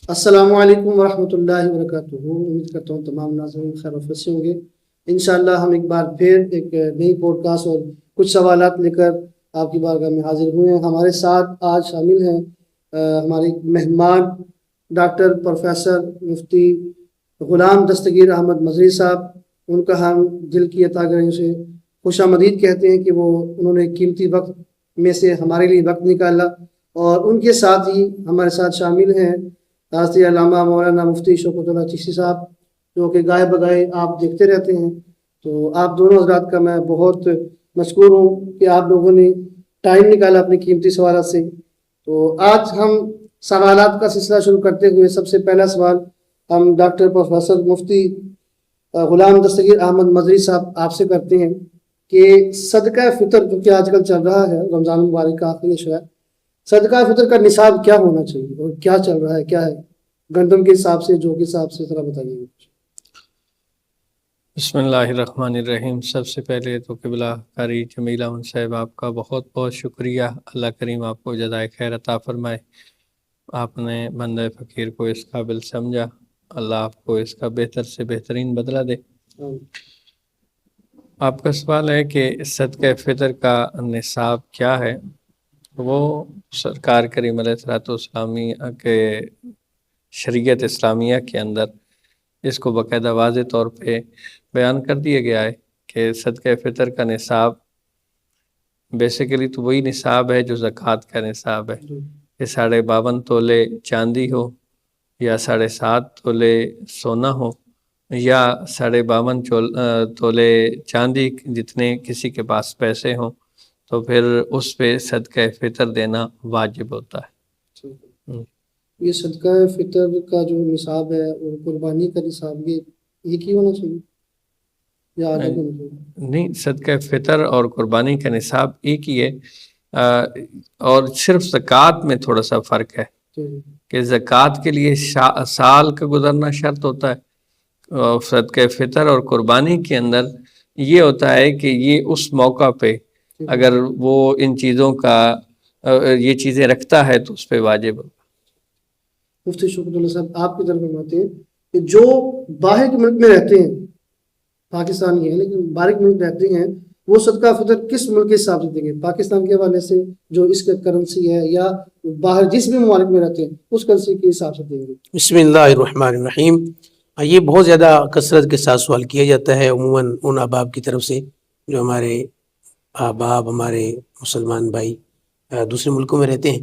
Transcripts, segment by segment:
السلام علیکم ورحمۃ اللہ وبرکاتہ. امید کرتا ہوں تمام ناظرین خیر و سے ہوں گے. انشاءاللہ ہم ایک بار پھر ایک نئی پوڈ کاسٹ اور کچھ سوالات لے کر آپ کی بارگاہ میں حاضر ہوئے ہیں. ہمارے ساتھ آج شامل ہیں ہمارے مہمان ڈاکٹر پروفیسر مفتی غلام دستگیر احمد مظہری صاحب. ان کا ہم دل کی عطا کریں سے خوش آمدید کہتے ہیں کہ انہوں نے قیمتی وقت میں سے ہمارے لیے وقت نکالا. اور ان کے ساتھ ہی ہمارے ساتھ شامل ہیں حضرت علامہ مولانا مفتی شوکت اللہ چشتی صاحب، جو کہ گائے بگائے آپ دیکھتے رہتے ہیں. تو آپ دونوں حضرات کا میں بہت مشکور ہوں کہ آپ لوگوں نے ٹائم نکالا اپنی قیمتی سوالات سے. تو آج ہم سوالات کا سلسلہ شروع کرتے ہوئے سب سے پہلا سوال ہم ڈاکٹر پروفیسر مفتی غلام دستگیر احمد مظہری صاحب آپ سے کرتے ہیں کہ صدقہ فطر جو کہ آج کل چل رہا ہے، رمضان مبارک کا آخری شعر، صدقہ فطر کا نصاب کیا ہونا چاہیے اور کیا چل رہا ہے، کیا ہے گندم کے حساب سے، جو کے حساب سے، ذرا بتائیے. بسم اللہ الرحمن الرحیم. سب سے پہلے تو قبلہ قاری جمیلہ ان صاحب آپ کا بہت بہت شکریہ. اللہ کریم آپ کو جزائے خیر عطا فرمائے. آپ نے بندہ فقیر کو اس قابل سمجھا، اللہ آپ کو اس کا بہتر سے بہترین بدلہ دے. آپ کا سوال ہے کہ صدقہ فطر کا نصاب کیا ہے. وہ سرکار کریم علیہ الصلوۃ والسلام کے شریعت اسلامیہ کے اندر اس کو باقاعدہ واضح طور پہ بیان کر دیا گیا ہے کہ صدقہ فطر کا نصاب بیسیکلی تو وہی نصاب ہے جو زکوٰۃ کا نصاب ہے. کہ 52.5 تولے چاندی ہو یا 7.5 تولے سونا ہو یا 52.5 تولے چاندی جتنے کسی کے پاس پیسے ہوں، تو پھر اس پہ صدقہ فطر دینا واجب ہوتا ہے. یہ صدقہ فطر کا جو نصاب ہے اور قربانی کا نصاب یہ ایک ہی ہونا چاہیے یا الگ ہونا چاہیے؟ نہیں، صدقہ فطر اور قربانی کا نصاب ایک ہی ہے، اور صرف زکوٰۃ میں تھوڑا سا فرق ہے کہ زکوٰۃ کے لیے سال کا گزرنا شرط ہوتا ہے، اور صدقہ فطر اور قربانی کے اندر یہ ہوتا ہے کہ یہ اس موقع پہ اگر وہ ان چیزوں کا یہ چیزیں رکھتا ہے تو اس پہ واجب ہوگا. مفتی شوکت اللہ صاحب آپ کی طرف فرماتے ہیں کہ جو باہر کے ملک میں رہتے ہیں، پاکستانی ہیں لیکن باہر کے ملک رہتے ہیں، وہ صدقہ فطر کس ملک کے حساب سے دیں گے؟ پاکستان کے حوالے سے جو اس کا کرنسی ہے، یا باہر جس بھی ممالک میں رہتے ہیں اس کرنسی کے حساب سے دیں گے؟ بسم اللہ الرحمن الرحیم. یہ بہت زیادہ کثرت کے ساتھ سوال کیا جاتا ہے عموماً ان احباب کی طرف سے جو ہمارے احباب، ہمارے مسلمان بھائی دوسرے ملکوں میں رہتے ہیں.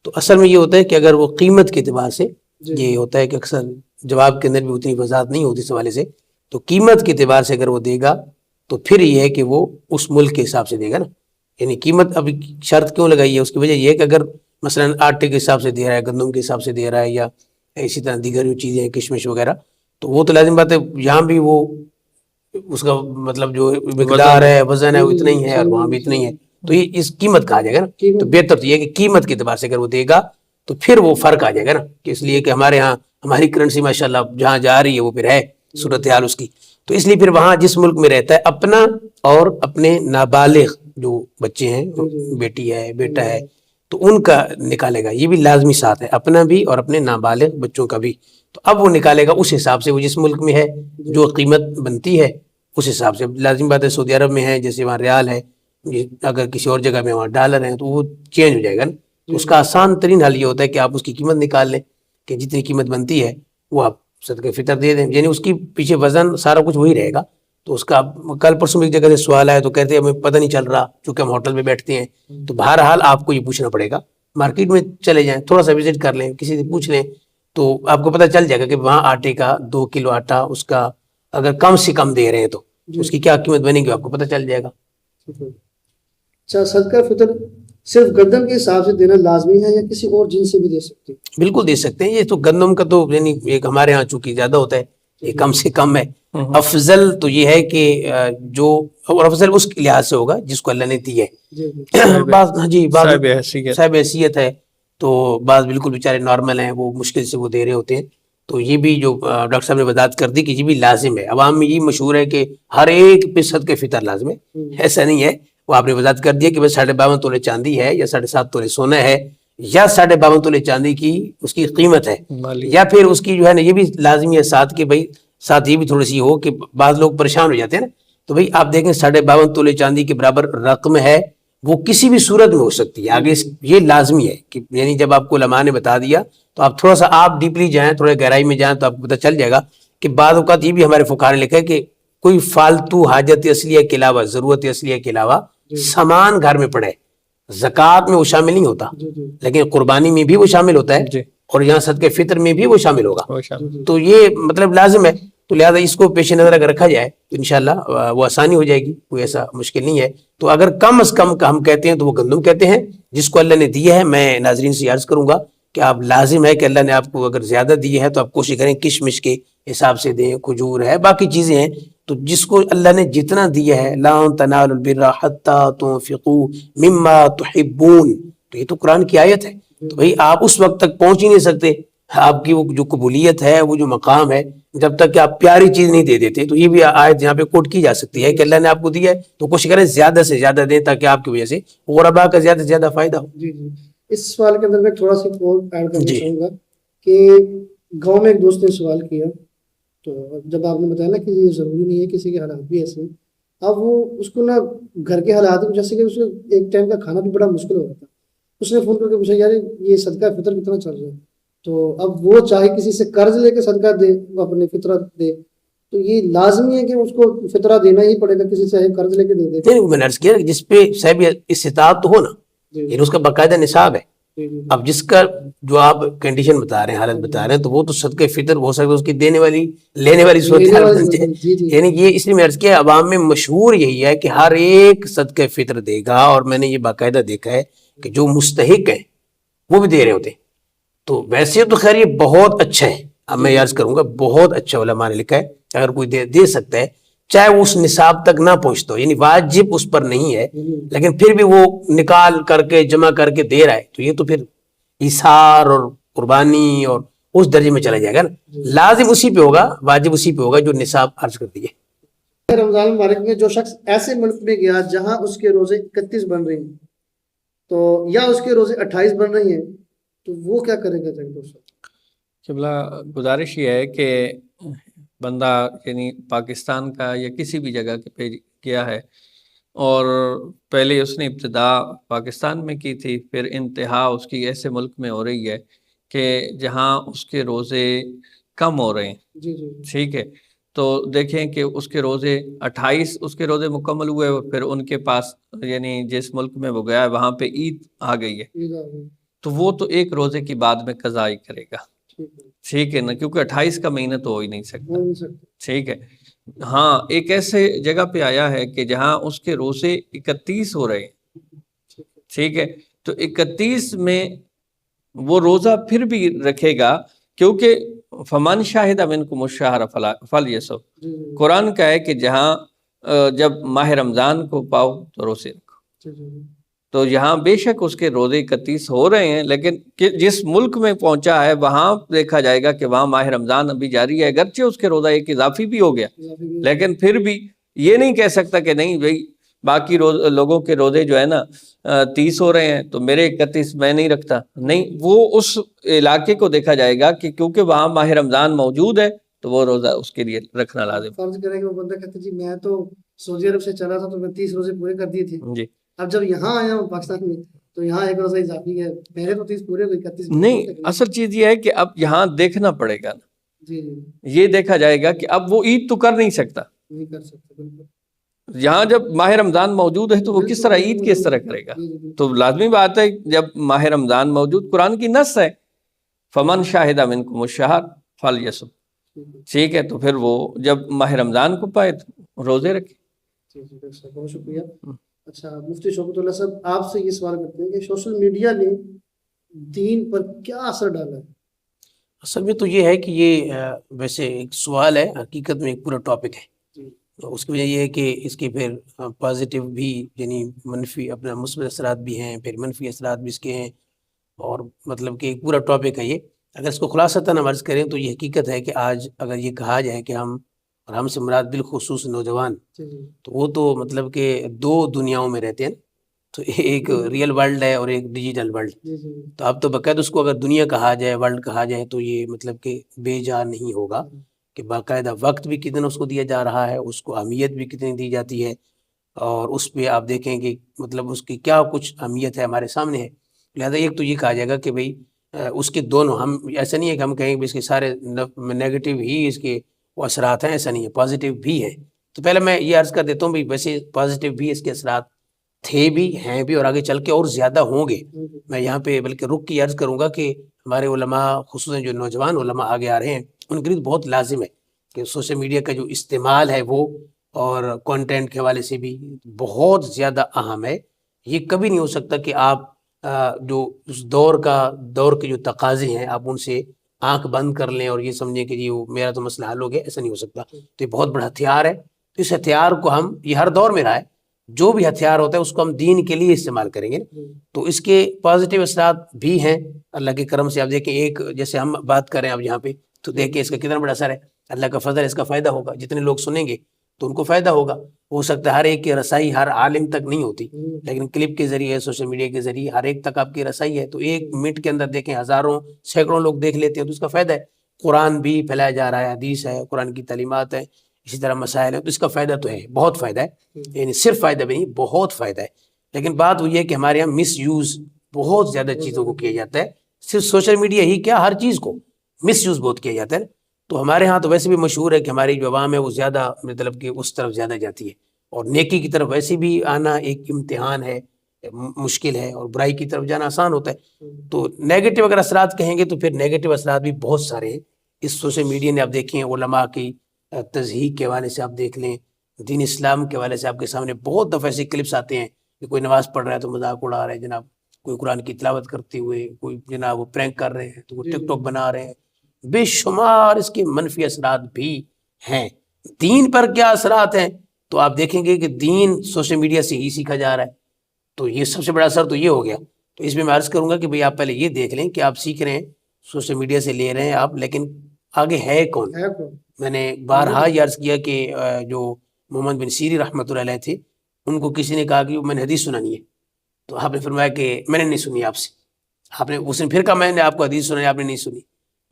تو اصل میں یہ ہوتا ہے کہ اگر وہ قیمت کے اعتبار سے، یہ ہوتا ہے کہ اکثر جواب کے اندر بھی اتنی وضاحت نہیں ہوتی اس حوالے سے، تو قیمت کے اعتبار سے اگر وہ دے گا تو پھر یہ ہے کہ وہ اس ملک کے حساب سے دے گا نا. یعنی قیمت اب شرط کیوں لگائی ہے؟ اس کی وجہ یہ ہے کہ اگر مثلا آٹے کے حساب سے دے رہا ہے، گندم کے حساب سے دے رہا ہے، یا اسی طرح دیگر جو چیزیں ہیں کشمش وغیرہ، تو وہ تو لازم بات ہے یہاں بھی وہ اس کا مطلب جو مقدار ہے، وزن ہے، وہ اتنا ہی ہے اور وہاں بھی اتنا ہی ہے، تو یہ اس قیمت کہا جائے گا نا. تو بہتر تو یہ ہے کہ قیمت کے اعتبار سے اگر وہ دے گا تو پھر وہ فرق آ جائے گا نا، کہ اس لیے کہ ہمارے ہاں ہماری کرنسی ماشاءاللہ جہاں جا رہی ہے وہ پھر ہے صورتحال اس کی، تو اس لیے پھر وہاں جس ملک میں رہتا ہے اپنا اور اپنے نابالغ جو بچے ہیں، بیٹی ہے، بیٹا ہے، تو ان کا نکالے گا. یہ بھی لازمی ساتھ ہے، اپنا بھی اور اپنے نابالغ بچوں کا بھی. تو اب وہ نکالے گا اس حساب سے، وہ جس ملک میں ہے جو قیمت بنتی ہے اس حساب سے. لازم بات ہے سعودی عرب میں ہے جیسے وہاں ریال ہے، اگر کسی اور جگہ میں وہاں ڈالر ہیں تو وہ چینج ہو جائے گا نا. تو اس کا آسان ترین حل یہ ہوتا ہے کہ آپ اس کی قیمت نکال لیں، کہ جتنی قیمت بنتی ہے وہ آپ صدقہ فطر دے دیں. یعنی اس کی پیچھے وزن سارا کچھ وہی رہے گا. تو اس کا کل پرسوں ایک جگہ سے سوال آیا تو کہتے ہیں ہمیں پتہ نہیں چل رہا چونکہ ہم ہوٹل میں بیٹھتے ہیں. تو بہرحال آپ کو یہ پوچھنا پڑے گا، مارکیٹ میں چلے جائیں، تھوڑا سا وزٹ کر لیں، کسی سے پوچھ لیں، تو آپ کو پتہ چل جائے گا کہ وہاں آٹے کا 2 کلو آٹا اس کا اگر کم سے کم دے رہے ہیں تو اس کی کیا قیمت بنے گی آپ کو پتہ چل جائے گا. اچھا، صدقہ فطر صرف گندم کے حساب سے دینا لازمی ہے یا کسی اور جنس سے بھی دے سکتے ہیں؟ بالکل دے سکتے ہیں. یہ تو گندم کا تو یعنی ایک ہمارے ہاں چونکہ زیادہ ہوتا ہے، یہ کم سے کم ہے. افضل تو یہ ہے کہ جو اور افضل اس لحاظ سے ہوگا جس کو اللہ نے دی ہے. صاحب حیثیت ہے تو بعض بالکل بیچارے نارمل ہیں، وہ مشکل سے وہ دے رہے ہوتے ہیں. تو یہ بھی جو ڈاکٹر صاحب نے وضاحت کر دی کہ یہ بھی لازم ہے. عوام میں یہ مشہور ہے کہ ہر ایک پہ صدقہ فطر لازم ہے، ایسا نہیں ہے. وہ آپ نے وضاحت کر دیا کہ بس 52.5 تولے چاندی ہے یا 7.5 تولے سونا ہے یا 52.5 تولے چاندی کی اس کی قیمت ہے, مالی یا پھر اس کی جو ہے نا یہ بھی لازمی ہے ساتھ کہ بھائی ساتھ یہ بھی تھوڑی سی ہو کہ بعض لوگ پریشان ہو جاتے ہیں نا, تو بھائی آپ دیکھیں 52.5 تولے چاندی کے برابر رقم ہے, وہ کسی بھی صورت میں ہو سکتی ہے. آگے یہ لازمی ہے کہ یعنی جب آپ کو علماء نے بتا دیا تو آپ تھوڑا سا آپ ڈیپلی جائیں, تھوڑے گہرائی میں جائیں تو آپ کو پتہ چل جائے گا کہ بعض اوقات یہ بھی ہمارے فقہاء نے لکھا ہے کہ کوئی فالتو حاجت اصلیہ کے علاوہ, ضرورت اصلیہ کے علاوہ سامان گھر میں پڑے, زکوٰۃ میں وہ شامل نہیں ہوتا, لیکن قربانی میں بھی وہ شامل ہوتا ہے, جی اور یہاں صدقہ فطر میں بھی وہ شامل ہوگا. وہ شامل. تو یہ مطلب لازم ہے, تو لہٰذا اس کو پیش نظر اگر رکھا جائے تو انشاءاللہ وہ آسانی ہو جائے گی, کوئی ایسا مشکل نہیں ہے. تو اگر کم از کم کا ہم کہتے ہیں تو وہ گندم کہتے ہیں جس کو اللہ نے دیا ہے. میں ناظرین سے عرض کروں گا کہ آپ لازم ہے کہ اللہ نے آپ کو اگر زیادہ دیے ہیں تو آپ کوشش کریں کشمش کے حساب سے دیں, کھجور ہے, باقی چیزیں ہیں, تو جس کو اللہ نے جتنا دیا ہے, لن تنالوا البر حتی تنفقوا مما تحبون, تو یہ تو قرآن کی آیت ہے. تو بھئی آپ اس وقت تک پہنچ ہی نہیں سکتے, آپ کی وہ جو قبولیت ہے, وہ جو مقام ہے, جب تک کہ آپ پیاری چیز نہیں دے دیتے. تو یہ بھی آیت یہاں پہ کوٹ کی جا سکتی ہے کہ اللہ نے آپ کو دیا ہے تو کوشش کریں زیادہ سے زیادہ دیں تاکہ آپ کی وجہ سے غرباء کا زیادہ سے زیادہ فائدہ ہو. جی جی, اس سوال کے اندر میں تھوڑا سا ایڈ کرنا جی. چاہوں گا کہ گاؤں میں ایک دوست نے سوال کیا, تو جب آپ نے بتایا نا کہ یہ ضروری نہیں ہے, کسی کے حالات بھی ایسے ہیں, اب وہ اس کو نا گھر کے حالات کی وجہ سے کہ اس کو ایک ٹائم کا کھانا بھی بڑا مشکل ہو رہا تھا. اس نے فون کر کے پوچھا یار یہ صدقہ فطر کتنا چل رہا ہے, تو اب وہ چاہے کسی سے قرض لے کے صدقہ دے, وہ اپنے فطرہ دے, تو یہ لازمی ہے کہ اس کو فطرہ دینا ہی پڑے گا, کسی سے قرض لے کے دے دے. میں نے عرض کیا جس پہ صاحب استطاعت تو ہو نا, یعنی اس کا باقاعدہ نصاب ہے. اب جس کا جو آپ کنڈیشن بتا رہے ہیں, حالت بتا رہے ہیں, تو وہ تو صدقہ فطر ہو سکتا ہے اس کی دینے والی لینے والی صورتحال بن جائے. یعنی یہ اس لیے میں عرض کیا عوام میں مشہور یہی ہے کہ ہر ایک صدقہ فطر دے گا, اور میں نے یہ باقاعدہ دیکھا ہے کہ جو مستحق ہیں وہ بھی دے رہے ہوتے ہیں. تو ویسے تو خیر یہ بہت اچھا ہے, اب میں عرض کروں گا بہت اچھا علماء نے لکھا ہے, اگر کوئی دے سکتا ہے چاہے وہ اس نصاب تک نہ پہنچتا ہو, یعنی واجب اس پر نہیں ہے, لیکن پھر بھی وہ نکال کر کے جمع کر کے دے رہا ہے, تو یہ تو پھر ایثار اور قربانی اور اس درجے میں چلا جائے گا نا. لازم اسی پہ ہوگا, واجب اسی پہ ہوگا جو نصاب عرض کر دیے. رمضان المبارک میں جو شخص ایسے ملک میں گیا جہاں اس کے روزے 31 بن رہے ہیں, تو یا اس کے روزے 28 بن رہی ہیں, تو وہ کیا کرے گا دوستوں؟ قبلہ گزارش یہ ہے کہ بندہ یعنی پاکستان کا یا کسی بھی جگہ پہ گیا ہے, اور پہلے اس نے ابتدا پاکستان میں کی تھی, پھر انتہا اس کی ایسے ملک میں ہو رہی ہے کہ جہاں اس کے روزے کم ہو رہے ہیں. جی جی ٹھیک ہے, تو دیکھیں کہ اس کے روزے 28 اس کے روزے مکمل ہوئے, اور پھر ان کے پاس یعنی جس ملک میں وہ گیا ہے وہاں پہ عید آ گئی ہے, تو وہ تو ایک روزے کی بعد میں قضا ہی کرے گا. ٹھیک ہے نا, کیونکہ 28 کا مہینہ تو ہو ہی نہیں سکتا. ٹھیک ہے, ہاں ایک ایسے جگہ پہ آیا ہے کہ جہاں اس کے روزے 31 ہو رہے ہیں. ٹھیک ہے, تو 31 میں وہ روزہ پھر بھی رکھے گا, کیونکہ فمن شاہد منکم الشہر فلیصم, قرآن کا ہے کہ جہاں جب ماہ رمضان کو پاؤ تو روزے رکھو. تو یہاں بے شک اس کے روزے 31 ہو رہے ہیں, لیکن جس ملک میں پہنچا ہے وہاں دیکھا جائے گا کہ وہاں ماہ رمضان ابھی جاری ہے, اگرچہ اس کے روزہ ایک اضافی بھی ہو گیا, لیکن پھر بھی یہ نہیں کہہ سکتا کہ نہیں بھائی باقی لوگوں کے روزے جو ہے نا 30 ہو رہے ہیں تو میرے 31 میں نہیں رکھتا. نہیں, وہ اس علاقے کو دیکھا جائے گا کہ کیونکہ وہاں ماہ رمضان موجود ہے تو وہ روزہ اس کے لیے رکھنا لازم. فرض کریں کہ وہ بندہ کہتا جی میں تو سعودی عرب سے چلا تھا تو میں 30 روزے پورے کر دیے تھے, جی اب جب یہاں آیا ہوں پاکستان میں تو یہاں ایک روزہ اضافی ہے, پہلے تو 30 پورے ہوئے 31 نہیں. اصل چیز یہ ہے کہ اب یہاں دیکھنا پڑے گا نا, جی یہ دیکھا جائے گا کہ اب وہ عید تو کر نہیں سکتا, نہیں کر سکتے بالکل. یہاں جب ماہ رمضان موجود ہے تو وہ کس طرح عید کس طرح کرے گا. تو لازمی بات ہے جب ماہ رمضان موجود, قرآن کی نص ہے فمن شاہد منکم الشہر فلیصم. ٹھیک ہے, تو پھر وہ جب ماہ رمضان کو پائے تو روزے رکھے. بہت شکریہ. اچھا مفتی شوکت اللہ صاحب, آپ سے یہ سوال کرتے ہیں کہ سوشل میڈیا نے دین پر کیا اثر ڈالا ہے؟ اصل میں تو یہ ہے کہ یہ ویسے ایک سوال ہے, حقیقت میں ایک پورا ٹاپک ہے. اس کی وجہ یہ ہے کہ اس کے پھر پازیٹیو بھی یعنی منفی اپنا مثبت اثرات بھی ہیں, پھر منفی اثرات بھی اس کے ہیں, اور مطلب کہ ایک پورا ٹاپک ہے یہ. اگر اس کو خلاصتاً عرض کریں تو یہ حقیقت ہے کہ آج اگر یہ کہا جائے کہ ہم سے مراد بالخصوص نوجوان, تو وہ تو مطلب کہ 2 دنیاؤں میں رہتے ہیں. تو ایک ریئل ورلڈ ہے اور ایک ڈیجیٹل ورلڈ. جی جی تو اب تو باقاعدہ اس کو اگر دنیا کہا جائے، ورلڈ کہا جائے، تو یہ مطلب کہ بے جا نہیں ہوگا کہ باقاعدہ وقت بھی کتنا اس کو دیا جا رہا ہے، اس کو اہمیت بھی کتنی دی جاتی ہے، اور اس پہ آپ دیکھیں کہ مطلب اس کی کیا کچھ اہمیت ہے ہمارے سامنے ہے. لہذا ایک تو یہ کہا جائے گا کہ بھئی اس کے دونوں، ہم ایسا نہیں ہے کہ ہم کہیں کہ اس کے سارے نیگیٹو ہی اس کے وہ اثرات ہیں، ایسا نہیں ہے، پازیٹیو بھی ہے. تو پہلے میں یہ عرض کر دیتا ہوں بھئی ویسے پازیٹیو بھی اس کے اثرات تھے بھی، ہیں بھی، اور آگے چل کے اور زیادہ ہوں گے. میں یہاں پہ بلکہ رک کی عرض کروں گا کہ ہمارے علماء، خصوصاً جو نوجوان علماء آگے آ رہے ہیں، ان کے لیے بہت لازم ہے کہ سوشل میڈیا کا جو استعمال ہے وہ، اور کنٹینٹ کے حوالے سے بھی بہت زیادہ اہم ہے. یہ کبھی نہیں ہو سکتا کہ آپ جو اس دور کے جو تقاضے ہیں آپ ان سے آنکھ بند کر لیں اور یہ سمجھیں کہ جی وہ میرا تو مسئلہ حل ہو گیا. ایسا نہیں ہو سکتا. تو یہ بہت بڑا ہتھیار ہے. تو اس ہتھیار کو ہم، یہ ہر دور میں رہا ہے، جو بھی ہتھیار ہوتا ہے اس کو ہم دین کے لیے استعمال کریں گے. تو اس کے پازیٹیو اثرات بھی ہیں اللہ کے کرم سے. آپ دیکھیں ایک جیسے ہم بات کریں اب یہاں پہ، تو دیکھیں اس کا کتنا بڑا اثر ہے. اللہ کا فضل ہے، اس کا فائدہ ہوگا. جتنے لوگ سنیں گے تو ان کو فائدہ ہوگا. ہو سکتا ہے ہر ایک کی رسائی ہر عالم تک نہیں ہوتی، لیکن کلپ کے ذریعے، سوشل میڈیا کے ذریعے ہر ایک تک آپ کی رسائی ہے. تو ایک منٹ کے اندر دیکھیں ہزاروں سینکڑوں لوگ دیکھ لیتے ہیں، تو اس کا فائدہ ہے. قرآن بھی پھیلایا جا رہا ہے، حدیث ہے، قرآن کی تعلیمات ہیں، اسی طرح مسائل ہیں. تو اس کا فائدہ تو ہے، بہت فائدہ ہے. یعنی صرف فائدہ بھی نہیں، بہت فائدہ ہے. لیکن بات وہ یہ ہے کہ ہمارے یہاں مس یوز بہت زیادہ چیزوں کو کیا جاتا ہے. صرف سوشل میڈیا ہی کیا، ہر چیز کو مس یوز بہت کیا جاتا ہے. تو ہمارے ہاں تو ویسے بھی مشہور ہے کہ ہماری جو عوام ہے وہ زیادہ مطلب کہ اس طرف زیادہ جاتی ہے، اور نیکی کی طرف ویسے بھی آنا ایک امتحان ہے، مشکل ہے، اور برائی کی طرف جانا آسان ہوتا ہے. تو نیگیٹو اگر اثرات کہیں گے تو پھر نیگیٹو اثرات بھی بہت سارے ہیں. اس سوشل میڈیا نے آپ دیکھیں علماء کی تضحیق کے حوالے سے آپ دیکھ لیں، دین اسلام کے حوالے سے آپ کے سامنے بہت دفعہ ایسے کلپس آتے ہیں کہ کوئی نماز پڑھ رہا ہے تو مذاق اڑا رہے ہیں جناب، کوئی قرآن کی تلاوت کرتے ہوئے، کوئی جناب وہ پرینک کر رہے ہیں، تو وہ ٹک ٹاک بنا رہے ہیں. بے شمار اس کے منفی اثرات بھی ہیں. دین پر کیا اثرات ہیں تو آپ دیکھیں گے کہ دین سوشل میڈیا سے ہی سیکھا جا رہا ہے. تو یہ سب سے بڑا اثر تو یہ ہو گیا. تو اس میں عرض کروں گا کہ بھئی آپ پہلے یہ دیکھ لیں کہ آپ سیکھ رہے ہیں، سوشل میڈیا سے لے رہے ہیں آپ، لیکن آگے ہے کون؟ میں نے بارہا یہ عرض کیا کہ جو محمد بن سیری رحمۃ اللہ علیہ تھے، ان کو کسی نے کہا کہ میں نے حدیث سنانی ہے، تو آپ نے فرمایا کہ میں نے نہیں سنی آپ سے. آپ نے اس نے پھر کہا میں نے آپ کو حدیث سنانی، آپ نے نہیں سنی.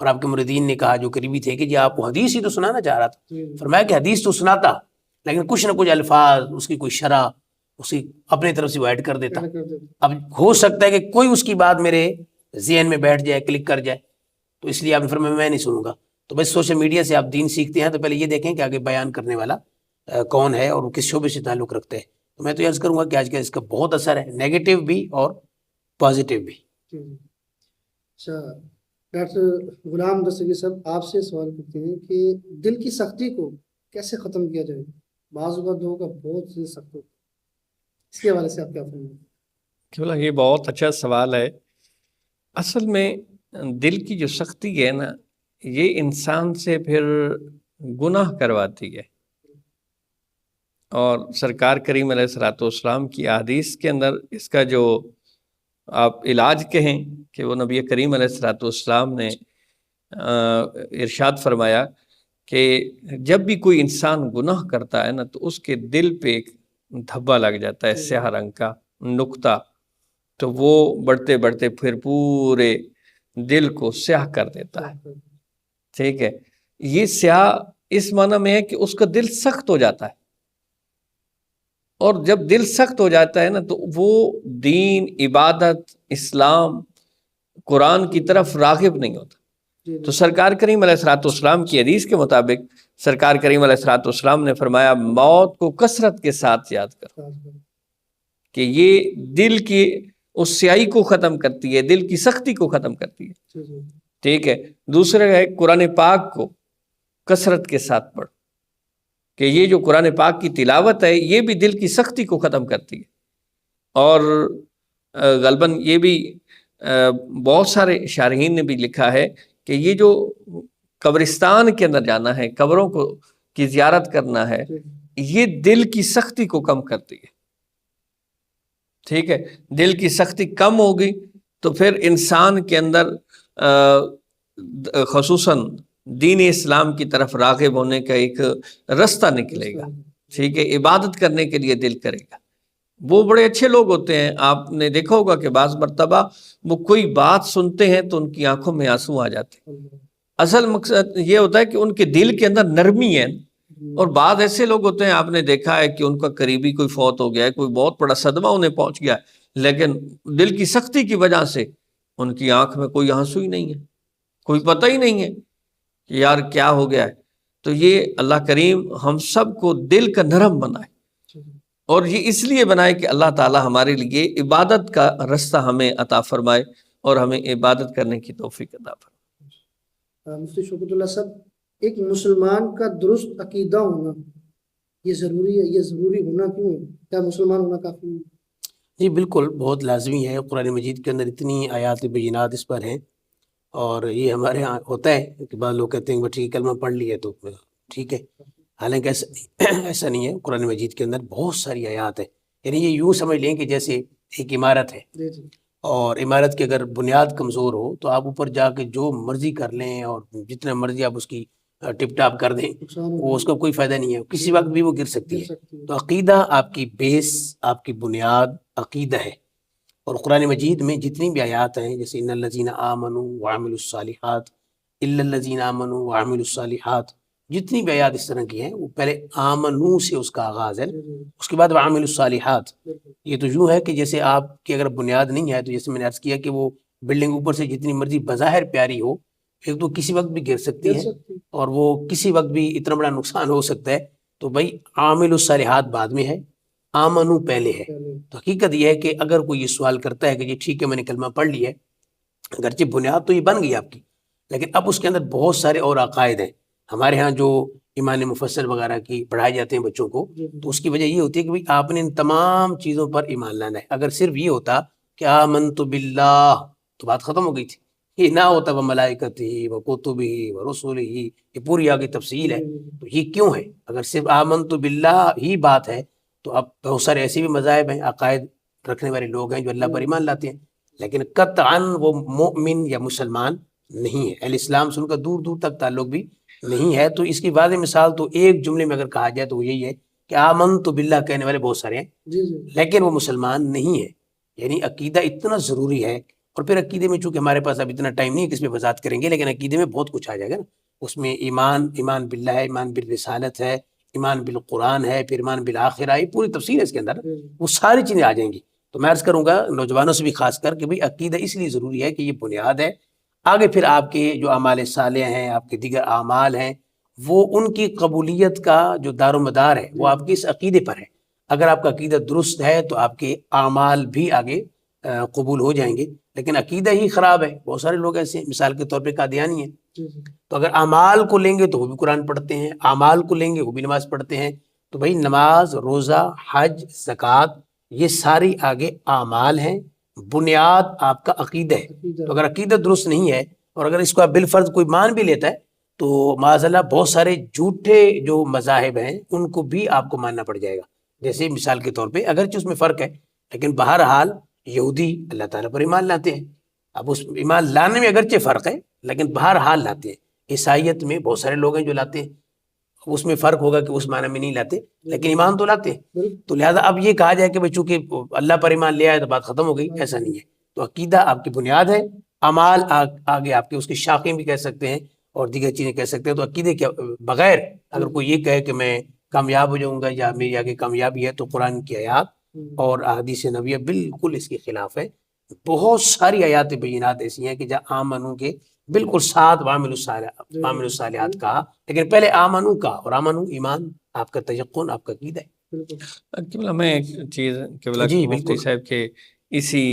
اور آپ کے مریدین نے کہا جو قریبی تھے کہ جی آپ کو حدیث ہی تو سنانا چاہ رہا تھا. فرمایا کہ حدیث تو سناتا، لیکن کچھ نہ کچھ الفاظ، اس کی کوئی شرح اس کی اپنی طرف سے وہ ایڈ کر دیتا. اب ہو سکتا ہے کہ کوئی اس کی بات میرے ذہن میں بیٹھ جائے، کلک کر جائے، تو اس لیے آپ نے فرمایا میں نہیں سنوں گا. تو بس سوشل میڈیا سے آپ دین سیکھتے ہیں تو پہلے یہ دیکھیں کہ آگے بیان کرنے والا کون ہے اور وہ کس شعبے سے تعلق رکھتے ہیں. تو میں تو یہ عرض کروں گا کہ آج کل اس کا بہت اثر ہے، نیگیٹو بھی اور پازیٹیو بھی. اچھا ڈاکٹر غلام دستگیر صاحب، آپ سے سوال کرتے ہیں کہ دل کی سختی کو کیسے ختم کیا جائے؟ بعض اوقات لوگوں کا بہت سخت ہوتا ہے، اس کے حوالے سے آپ کیا فرمائیں؟ یہ بہت اچھا سوال ہے. اصل میں دل کی جو سختی ہے نا، یہ انسان سے پھر گناہ کرواتی ہے. اور سرکار کریم علیہ الصلوۃ والسلام کی احادیث کے اندر اس کا جو آپ علاج کہیں کہ وہ نبی کریم علیہ الصلوۃ والسلام نے ارشاد فرمایا کہ جب بھی کوئی انسان گناہ کرتا ہے نا تو اس کے دل پہ ایک دھبا لگ جاتا ہے، سیاہ رنگ کا نقطہ، تو وہ بڑھتے بڑھتے پھر پورے دل کو سیاہ کر دیتا ہے. ٹھیک ہے، یہ سیاہ اس معنی میں ہے کہ اس کا دل سخت ہو جاتا ہے، اور جب دل سخت ہو جاتا ہے نا تو وہ دین، عبادت، اسلام، قرآن کی طرف راغب نہیں ہوتا. تو سرکار کریم علیہ الصلوۃ والسلام کی حدیث کے مطابق سرکار کریم علیہ الصلوۃ والسلام نے فرمایا موت کو کثرت کے ساتھ یاد کرو، کہ یہ دل کی اس سیاہی کو ختم کرتی ہے، دل کی سختی کو ختم کرتی ہے. ٹھیک ہے، دوسرا ہے قرآن پاک کو کثرت کے ساتھ پڑھو، کہ یہ جو قرآن پاک کی تلاوت ہے یہ بھی دل کی سختی کو ختم کرتی ہے. اور غالباً یہ بھی بہت سارے شارحین نے بھی لکھا ہے کہ یہ جو قبرستان کے اندر جانا ہے، قبروں کو کی زیارت کرنا ہے، یہ دل کی سختی کو کم کرتی ہے. ٹھیک ہے، دل کی سختی کم ہوگی تو پھر انسان کے اندر خصوصاً دین اسلام کی طرف راغب ہونے کا ایک رستہ نکلے گا. ٹھیک ہے، عبادت کرنے کے لیے دل کرے گا. وہ بڑے اچھے لوگ ہوتے ہیں. آپ نے دیکھا ہوگا کہ بعض مرتبہ وہ کوئی بات سنتے ہیں تو ان کی آنکھوں میں آنسو آ جاتے ہیں. اصل مقصد یہ ہوتا ہے کہ ان کے دل کے اندر نرمی ہے. اور بعض ایسے لوگ ہوتے ہیں، آپ نے دیکھا ہے کہ ان کا قریبی کوئی فوت ہو گیا ہے، کوئی بہت بڑا صدمہ انہیں پہنچ گیا ہے، لیکن دل کی سختی کی وجہ سے ان کی آنکھ میں کوئی آنسو ہی نہیں ہے، کوئی پتہ ہی نہیں ہے کہ یار کیا ہو گیا ہے. تو یہ اللہ کریم ہم سب کو دل کا نرم بنائے، اور یہ اس لیے بنائے کہ اللہ تعالی ہمارے لیے عبادت کا رستہ ہمیں عطا فرمائے اور ہمیں عبادت کرنے کی توفیق عطا فرمائے. مفتی شوکت اللہ صاحب، ایک مسلمان کا درست عقیدہ ہونا یہ ضروری ہے، یہ ضروری ہونا کیوں ہے؟ کیا مسلمان ہونا کافی ہے؟ جی بالکل، بہت لازمی ہے. قرآن مجید کے اندر اتنی آیات بینات اس پر ہیں، اور یہ ہمارے ہاں ہوتا ہے کہ بعض لوگ کہتے ہیں کہ ٹھیک کلمہ پڑھ لیے تو ٹھیک ہے، حالانکہ ایسا نہیں ہے. قرآن مجید کے اندر بہت ساری آیات ہیں. یعنی یہ یوں سمجھ لیں کہ جیسے ایک عمارت ہے، اور عمارت کی اگر بنیاد کمزور ہو تو آپ اوپر جا کے جو مرضی کر لیں اور جتنا مرضی آپ اس کی ٹپ ٹاپ کر دیں، وہ اس کا کوئی فائدہ نہیں ہے، کسی وقت بھی وہ گر سکتی ہے. تو عقیدہ آپ کی بیس، آپ کی بنیاد عقیدہ ہے. اور قرآن مجید میں جتنی بھی آیات ہیں، جیسے ان الذین آمنوا وعملوا الصالحات، الا الذین آمنوا وعملوا الصالحات، جتنی بھی آیات اس طرح کی ہیں وہ پہلے آمنو سے اس کا آغاز ہے، اس کے بعد وعملوا الصالحات. یہ تو یوں ہے کہ جیسے آپ کی اگر بنیاد نہیں ہے تو جیسے میں نے عرض کیا کہ وہ بلڈنگ اوپر سے جتنی مرضی بظاہر پیاری ہو، ایک تو کسی وقت بھی گر سکتی ہے اور وہ کسی وقت بھی اتنا بڑا نقصان ہو سکتا ہے. تو بھائی عامل الصالحات بعد میں ہے، آمنو پہلے ہے. تو حقیقت یہ ہے کہ اگر کوئی یہ سوال کرتا ہے کہ جی ٹھیک ہے میں نے کلمہ پڑھ لیا ہے، اگرچہ بنیاد تو یہ بن گئی آپ کی، لیکن اب اس کے اندر بہت سارے اور عقائد ہیں. ہمارے ہاں جو ایمان مفصل وغیرہ کی پڑھائے جاتے ہیں بچوں کو، تو اس کی وجہ یہ ہوتی ہے کہ بھئی آپ نے ان تمام چیزوں پر ایمان لانا ہے. اگر صرف یہ ہوتا کہ آمنت باللہ تو بات ختم ہو گئی تھی. یہ نہ ہوتا وہ ملائکتہ و کتبہ و رسلہ، یہ پوری آگے تفصیل ہے. تو یہ کیوں ہے؟ اگر صرف آمنت باللہ ہی بات ہے تو اب بہت سارے ایسے بھی مذاہب ہیں، عقائد رکھنے والے لوگ ہیں جو اللہ پر ایمان لاتے ہیں، لیکن قطعاً وہ مومن یا مسلمان نہیں ہے. اہل اسلام سے ان کا دور دور تک تعلق بھی نہیں ہے. تو اس کی واضح مثال تو ایک جملے میں اگر کہا جائے تو وہ یہی ہے کہ آمنت باللہ کہنے والے بہت سارے ہیں لیکن وہ مسلمان نہیں ہے. یعنی عقیدہ اتنا ضروری ہے. اور پھر عقیدے میں چونکہ ہمارے پاس اب اتنا ٹائم نہیں ہے کہ اس پہ وضاحت کریں گے، لیکن عقیدے میں بہت کچھ آ جائے گا نا. اس میں ایمان باللہ ہے، ایمان بالرسالت ہے، ایمان بالقرآن ہے، پھر ایمان بالآخرہ، یہ پوری تفصیل ہے اس کے اندر، وہ ساری چیزیں آ جائیں گی. تو میں عرض کروں گا نوجوانوں سے بھی خاص کر کہ بھئی عقیدہ اس لیے ضروری ہے کہ یہ بنیاد ہے. آگے پھر آپ کے جو اعمال صالح ہیں، آپ کے دیگر اعمال ہیں، وہ ان کی قبولیت کا جو دار و مدار ہے وہ آپ کے اس عقیدے پر ہے. اگر آپ کا عقیدہ درست ہے تو آپ کے اعمال بھی آگے قبول ہو جائیں گے. لیکن عقیدہ ہی خراب ہے، بہت سارے لوگ ایسے ہیں، مثال کے طور پہ قادیانی ہیں. تو اگر اعمال کو لیں گے تو وہ بھی قرآن پڑھتے ہیں، اعمال کو لیں گے وہ بھی نماز پڑھتے ہیں. تو بھائی نماز، روزہ، حج، زکوٰۃ، یہ ساری آگے اعمال ہیں، بنیاد آپ کا عقیدہ ہے. تو اگر عقیدہ درست نہیں ہے اور اگر اس کو آپ بالفرض کوئی مان بھی لیتا ہے تو معاذ اللہ بہت سارے جھوٹے جو مذاہب ہیں ان کو بھی آپ کو ماننا پڑ جائے گا. جیسے مثال کے طور پہ اگرچہ اس میں فرق ہے لیکن بہرحال یہودی اللہ تعالیٰ پر ایمان لاتے ہیں. اب اس ایمان لانے میں اگرچہ فرق ہے لیکن بہرحال لاتے ہیں. عیسائیت میں بہت سارے لوگ ہیں جو لاتے ہیں، اس میں فرق ہوگا کہ اس معنی میں نہیں لاتے لیکن ایمان تو لاتے ہیں. تو لہٰذا اب یہ کہا جائے کہ بھئی چونکہ اللہ پر ایمان لے آئے تو بات ختم ہو گئی، ایسا نہیں ہے. تو عقیدہ آپ کی بنیاد ہے، اعمال آگے آپ کے اس کی شاخیں بھی کہہ سکتے ہیں اور دیگر چیزیں کہہ سکتے ہیں. تو عقیدے کے بغیر اگر کوئی یہ کہے کہ میں کامیاب ہو جاؤں گا یا میری آگے کامیابی ہے، تو قرآن کی آیات اور احادیث نبویہ بالکل اس کے خلاف ہے. بہت ساری آیات بینات ایسی ہیں کہ جہاں آمنو کے بالکل ساتھ وعملوا الصالحات کہا، لیکن پہلے آمنو کا، اور آمنو ایمان، آپ کا تیقن، آپ کا عقیدہ ہے. قبلہ میں ایک چیز قبلہ جی مفتی بالکل. صاحب کے اسی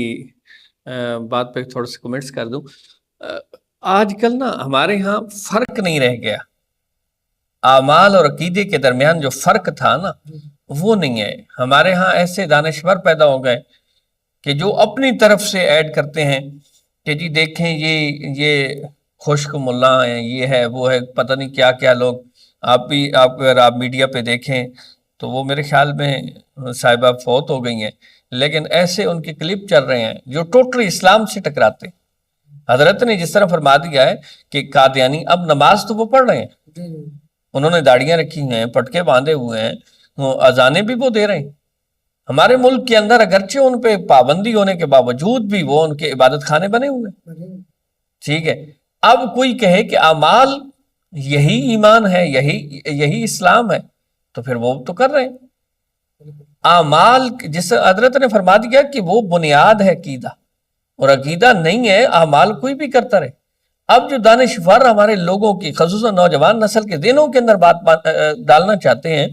بات پہ تھوڑے سے کمنٹس کر دوں. آج کل نا ہمارے ہاں فرق نہیں رہ گیا، اعمال اور عقیدے کے درمیان جو فرق تھا نا وہ نہیں ہے. ہمارے ہاں ایسے دانشور پیدا ہو گئے کہ جو اپنی طرف سے ایڈ کرتے ہیں کہ جی دیکھیں یہ خشک ملا ہیں، یہ ہے وہ ہے، پتہ نہیں کیا کیا لوگ. آپ اگر آپ میڈیا پہ دیکھیں تو وہ میرے خیال میں صاحبہ فوت ہو گئی ہیں، لیکن ایسے ان کے کلپ چل رہے ہیں جو ٹوٹلی اسلام سے ٹکراتے ہیں. حضرت نے جس طرح فرما دیا ہے کہ قادیانی اب نماز تو وہ پڑھ رہے ہیں، انہوں نے داڑیاں رکھی ہیں، پٹکے باندھے ہوئے ہیں، اذانیں بھی وہ دے رہے ہیں، ہمارے ملک کے اندر اگرچہ ان پہ پابندی ہونے کے باوجود بھی وہ ان کے عبادت خانے بنے ہوئے، ٹھیک ہے۔ اب کوئی کہے کہ اعمال یہی ایمان ہے، یہی اسلام ہے، تو پھر وہ تو کر رہے ہیں اعمال، جس حضرت نے فرما دیا کہ وہ بنیاد ہے عقیدہ، اور عقیدہ نہیں ہے اعمال کوئی بھی کرتا رہے۔ اب جو دانشور ہمارے لوگوں کی خصوصاً نوجوان نسل کے دلوں کے اندر بات ڈالنا چاہتے ہیں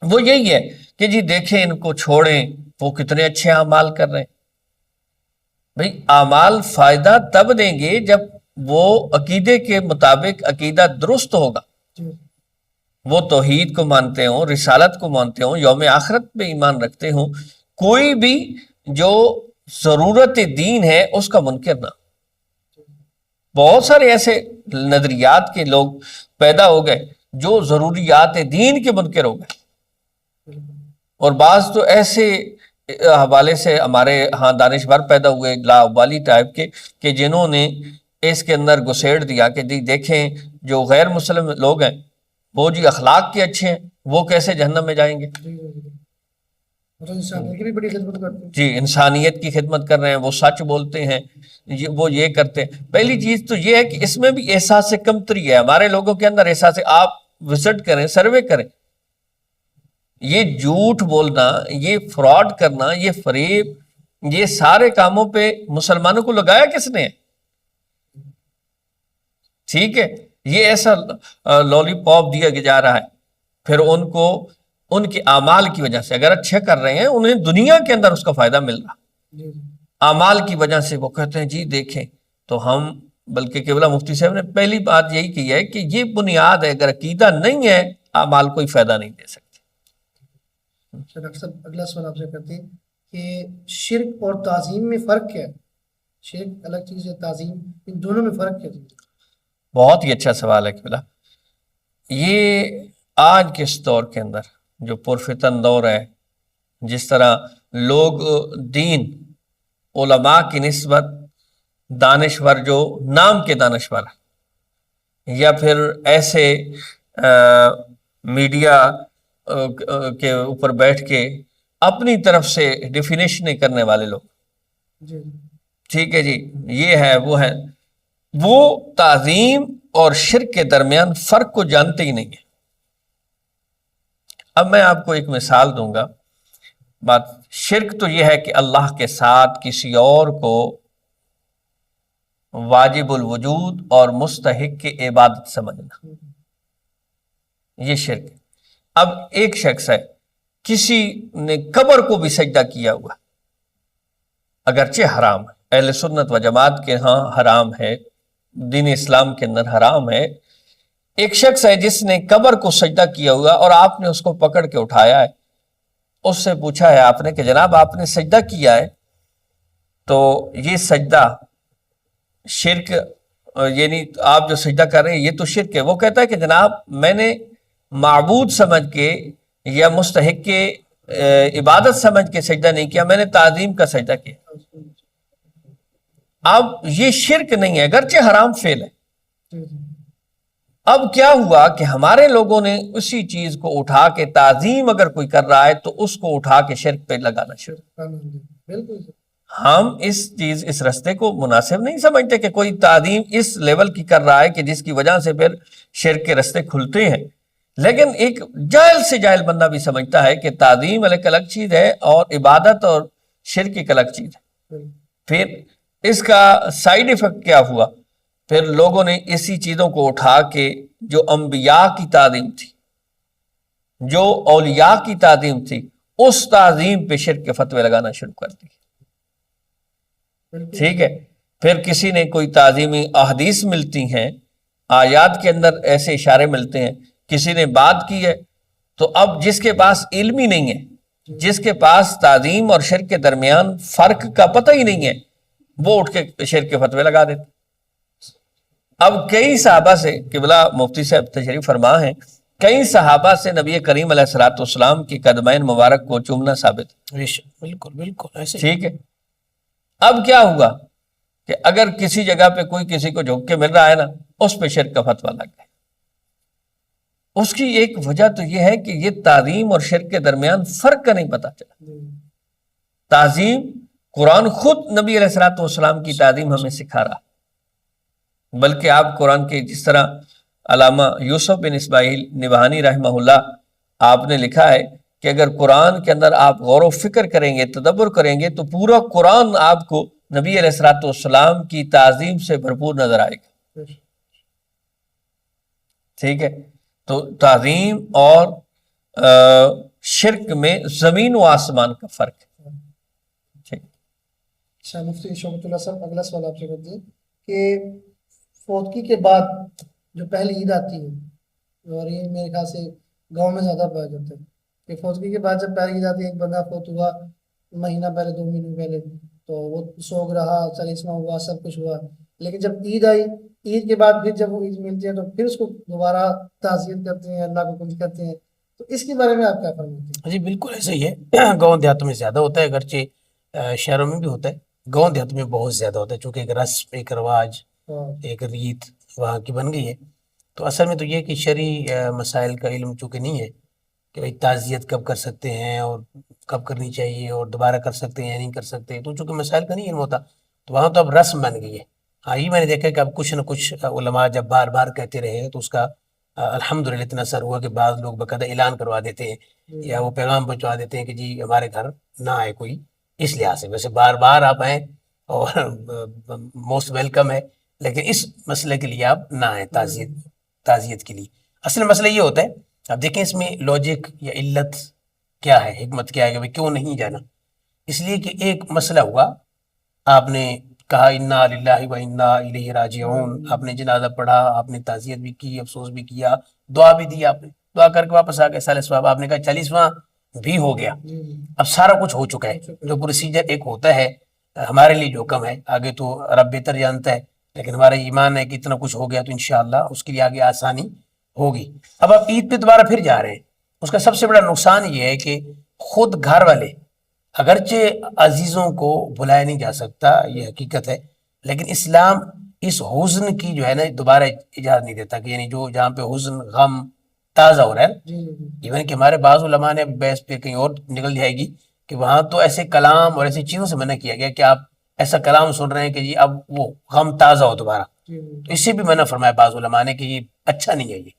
وہ یہی ہے کہ جی دیکھیں ان کو چھوڑیں، وہ کتنے اچھے اعمال کر رہے ہیں۔ بھئی اعمال فائدہ تب دیں گے جب وہ عقیدے کے مطابق عقیدہ درست ہوگا، وہ توحید کو مانتے ہوں، رسالت کو مانتے ہوں، یوم آخرت پہ ایمان رکھتے ہوں، کوئی بھی جو ضرورت دین ہے اس کا منکر نہ۔ بہت سارے ایسے نظریات کے لوگ پیدا ہو گئے جو ضروریات دین کے منکر ہو گئے، اور بعض تو ایسے حوالے سے ہمارے ہاں دانشور پیدا ہوئے لاوالی ٹائپ کے کہ جنہوں نے اس کے اندر گسیڑ دیا کہ جی دیکھیں جو غیر مسلم لوگ ہیں وہ جی اخلاق کے اچھے ہیں، وہ کیسے جہنم میں جائیں گے؟ انسانیت کی بھی بڑی خدمت کرتے ہیں، جی انسانیت کی خدمت کر رہے ہیں، وہ سچ بولتے ہیں، وہ یہ کرتے ہیں۔ پہلی چیز تو یہ ہے کہ اس میں بھی احساس کمتری ہے ہمارے لوگوں کے اندر، احساس، آپ وزٹ کریں، سروے کریں، یہ جھوٹ بولنا، یہ فراڈ کرنا، یہ فریب، یہ سارے کاموں پہ مسلمانوں کو لگایا کس نے ہے؟ ٹھیک ہے، یہ ایسا لولی پاپ دیا جا رہا ہے، پھر ان کو ان کے اعمال کی وجہ سے، اگر اچھے کر رہے ہیں انہیں دنیا کے اندر اس کا فائدہ مل رہا، اعمال کی وجہ سے وہ کہتے ہیں جی دیکھیں تو ہم، بلکہ قبلہ مفتی صاحب نے پہلی بات یہی کی ہے کہ یہ بنیاد ہے، اگر عقیدہ نہیں ہے اعمال کوئی فائدہ نہیں دے سکتے۔ ڈاکٹر صاحب اگلا سوال آپ سے کرتے ہیں کہ شرک اور تعظیم میں فرق کیا ہے؟ شرک الگ چیز ہے، تعظیم، ان دونوں میں فرق کیا ہے؟ بہت ہی اچھا سوال ہے قبلہ۔ یہ آج کے اس دور کے اندر جو پرفتن دور ہے، جس طرح لوگ دین علماء کی نسبت دانشور جو نام کے دانشور یا پھر ایسے میڈیا کے اوپر بیٹھ کے اپنی طرف سے ڈیفینیشن کرنے والے لوگ، ٹھیک ہے جی یہ ہے وہ ہے، وہ تعظیم اور شرک کے درمیان فرق کو جانتے ہی نہیں ہیں۔ اب میں آپ کو ایک مثال دوں گا۔ بات شرک تو یہ ہے کہ اللہ کے ساتھ کسی اور کو واجب الوجود اور مستحق کی عبادت سمجھنا، یہ شرک ہے۔ اب ایک شخص ہے، کسی نے قبر کو بھی سجدہ کیا ہوا، اگرچہ حرام ہے، اہل سنت و جماعت کے ہاں حرام ہے، دین اسلام کے اندر حرام ہے۔ ایک شخص ہے جس نے قبر کو سجدہ کیا ہوا اور آپ نے اس کو پکڑ کے اٹھایا ہے، اس سے پوچھا ہے آپ نے کہ جناب آپ نے سجدہ کیا ہے تو یہ سجدہ شرک، یعنی آپ جو سجدہ کر رہے ہیں یہ تو شرک ہے۔ وہ کہتا ہے کہ جناب میں نے معبود سمجھ کے یا مستحق کے عبادت سمجھ کے سجدہ نہیں کیا، میں نے تعظیم کا سجدہ کیا۔ اب یہ شرک نہیں ہے، اگرچہ حرام فعل ہے۔ اب کیا ہوا کہ ہمارے لوگوں نے اسی چیز کو اٹھا کے، تعظیم اگر کوئی کر رہا ہے تو اس کو اٹھا کے شرک پہ لگانا شروع۔ ہم اس رستے کو مناسب نہیں سمجھتے کہ کوئی تعظیم اس لیول کی کر رہا ہے کہ جس کی وجہ سے پھر شرک کے رستے کھلتے ہیں، لیکن ایک جاہل سے جاہل بندہ بھی سمجھتا ہے کہ تعظیم ایک الگ چیز ہے اور عبادت اور شرک ایک الگ چیز ہے۔ پھر اس کا سائیڈ ایفیکٹ کیا ہوا؟ پھر لوگوں نے اسی چیزوں کو اٹھا کے جو انبیاء کی تعظیم تھی، جو اولیاء کی تعظیم تھی، اس تعظیم پہ شرک کے فتوے لگانا شروع کر دی۔ ٹھیک ہے، پھر کسی نے کوئی تعظیمی احادیث ملتی ہیں، آیات کے اندر ایسے اشارے ملتے ہیں، کسی نے بات کی ہے، تو اب جس کے پاس علم ہی نہیں ہے، جس کے پاس تعظیم اور شرک کے درمیان فرق کا پتہ ہی نہیں ہے، وہ اٹھ کے شرک کے فتوے لگا دیتے۔ اب کئی صحابہ سے، قبلہ مفتی صاحب تشریف فرما ہیں، کئی صحابہ سے نبی کریم علیہ الصلوۃ والسلام کی قدمین مبارک کو چومنا ثابت۔ بالکل بالکل ایسے ٹھیک ہے، اب کیا ہوا کہ اگر کسی جگہ پہ کوئی کسی کو جھک کے مل رہا ہے نا، اس پہ شرک کا فتویٰ لگ گیا۔ اس کی ایک وجہ تو یہ ہے کہ یہ تعظیم اور شرک کے درمیان فرق کا نہیں پتا چلا. تعظیم قرآن خود نبی علیہ الصلوۃ والسلام کی تعظیم ہمیں سکھا رہا, بلکہ آپ قرآن کے جس طرح علامہ یوسف بن اسماعیل نبہانی رحمہ اللہ آپ نے لکھا ہے کہ اگر قرآن کے اندر آپ غور و فکر کریں گے, تدبر کریں گے, تو پورا قرآن آپ کو نبی علیہ الصلوۃ والسلام کی تعظیم سے بھرپور نظر آئے گا. ٹھیک ہے, تو تعظیم اور شرک میں زمین و آسمان کا فرق ہے. ٹھیک. اچھا مفتی شوکت اللہ صاحب, اگلا سوال آپ سے کرتے ہیں کہ فوتگی کے بعد جو پہلی عید آتی ہے, اور یہ میرے خیال سے گاؤں میں زیادہ پایا جاتا ہے کہ فوتگی کے بعد جب پہلی عید آتی ہے, ایک بندہ فوت ہوا مہینہ پہلے 2 مہینے پہلے, تو وہ سوگ رہا, چالیسواں ہوا, سب کچھ ہوا, لیکن جب عید آئی, عید کے بعد پھر جب وہ عید ملتی ہے تو پھر اس کو دوبارہ تعزیت کرتے ہیں, اللہ کو قبول کرتے ہیں, تو اس کے بارے میں آپ کیا فرماتے ہیں؟ جی بالکل ایسا ہی ہے. گاؤں دیہاتوں میں زیادہ ہوتا ہے, اگرچہ شہروں میں بھی ہوتا ہے, گاؤں دیہاتوں میں بہت زیادہ ہوتا ہے, چونکہ ایک رسم, ایک رواج, ایک ریت وہاں کی بن گئی ہے. تو اصل میں تو یہ کہ شرعی مسائل کا علم چونکہ نہیں ہے کہ بھائی تعزیت کب کر سکتے ہیں اور کب کرنی چاہیے اور دوبارہ کر سکتے ہیں یا نہیں کر سکتے, تو چونکہ مسائل کا نہیں علم ہوتا, تو وہاں تو اب رسم بن گئی ہے. ہاں یہ میں نے دیکھا کہ اب کچھ نہ کچھ علماء جب بار بار کہتے رہے تو اس کا الحمدللہ اتنا اثر ہوا کہ بعض لوگ باقاعدہ اعلان کروا دیتے ہیں یا وہ پیغام پہنچوا دیتے ہیں کہ جی ہمارے گھر نہ آئے کوئی, اس لحاظ سے. ویسے بار بار آپ آئیں اور موسٹ ویلکم ہے, لیکن اس مسئلے کے لیے آپ نہ آئیں تعزیت کے لیے. اصل مسئلہ یہ ہوتا ہے, اب دیکھیں اس میں لاجک یا علت کیا ہے, حکمت کیا ہے کہ بھائی کیوں نہیں جانا. اس لیے کہ ایک مسئلہ ہوا, آپ نے کہا انا للہ و انا الیہ راجعون, آپ نے جنازہ پڑھا, آپ نے تعزیت بھی کی, افسوس بھی کیا, دعا بھی دی, آپ نے دعا کر کے واپس آ گئے, سال ثواب آپ نے کہا 40واں بھی ہو گیا. اب سارا کچھ ہو چکا ہے, جو پروسیجر ایک ہوتا ہے ہمارے لیے جو کم ہے, آگے تو رب بہتر جانتا ہے, لیکن ہمارا ایمان ہے کہ اتنا کچھ ہو گیا تو انشاءاللہ اس کے لیے آگے آسانی ہوگی. اب آپ عید پہ دوبارہ پھر جا رہے ہیں, اس کا سب سے بڑا نقصان یہ ہے کہ خود گھر والے, اگرچہ عزیزوں کو بلایا نہیں جا سکتا, یہ حقیقت ہے, لیکن اسلام اس حزن کی جو ہے نا دوبارہ اجازت نہیں دیتا, کہ یعنی جو جہاں پہ حزن غم تازہ ہو رہا ہے, ایون کہ ہمارے بعض علماء نے بحث پہ کہیں اور نکل جائے گی کہ وہاں تو ایسے کلام اور ایسی چیزوں سے منع کیا گیا کہ آپ ایسا کلام سن رہے ہیں کہ جی اب وہ غم تازہ ہو دوبارہ, تو اس سے بھی منع فرمایا بعض علماء نے کہ یہ اچھا نہیں ہے. یہ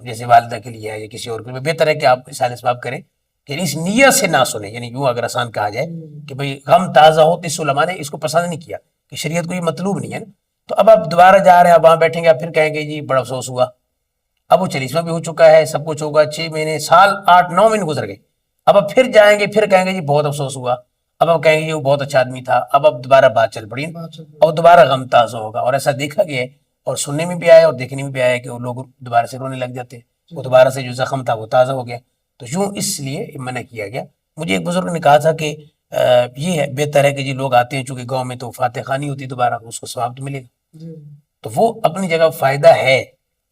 جیسے والدہ کے لیے ہے یا کسی اور کے لیے, بہتر ہے کہ آپ اصال اسباب کریں کہ اس نیت سے نہ سنیں. یعنی یوں اگر آسان کہا جائے کہ بھئی غم تازہ ہو, تو اس علماء نے اس کو پسند نہیں کیا کہ شریعت کو یہ مطلوب نہیں ہے نا. تو اب آپ دوبارہ جا رہے ہیں, آپ وہاں بیٹھیں گے, آپ پھر کہیں گے جی بڑا افسوس ہوا, اب وہ 40واں بھی ہو چکا ہے, سب کچھ ہوگا, 6 مہینے, سال, 8-9 مہینے گزر گئے, اب آپ پھر جائیں گے, پھر کہیں گے جی بہت افسوس ہوا, اب آپ کہیں گے جی وہ بہت اچھا آدمی تھا, اب دوبارہ بات چل پڑی, اور دوبارہ غم تازہ ہوگا. اور ایسا دیکھا گیا ہے, اور سننے میں بھی آیا اور دیکھنے میں بھی آیا کہ وہ لوگ دوبارہ سے رونے لگ جاتے ہیں, وہ دوبارہ سے جو زخم تھا وہ تازہ ہو گیا. تو یوں اس لیے منع کیا گیا. مجھے ایک بزرگ نے کہا تھا کہ یہ ہے بہتر ہے کہ جی لوگ آتے ہیں, چونکہ گاؤں میں تو فاتح خانی ہوتی دوبارہ, اس کو ثواب تو ملے گا. تو وہ اپنی جگہ فائدہ ہے,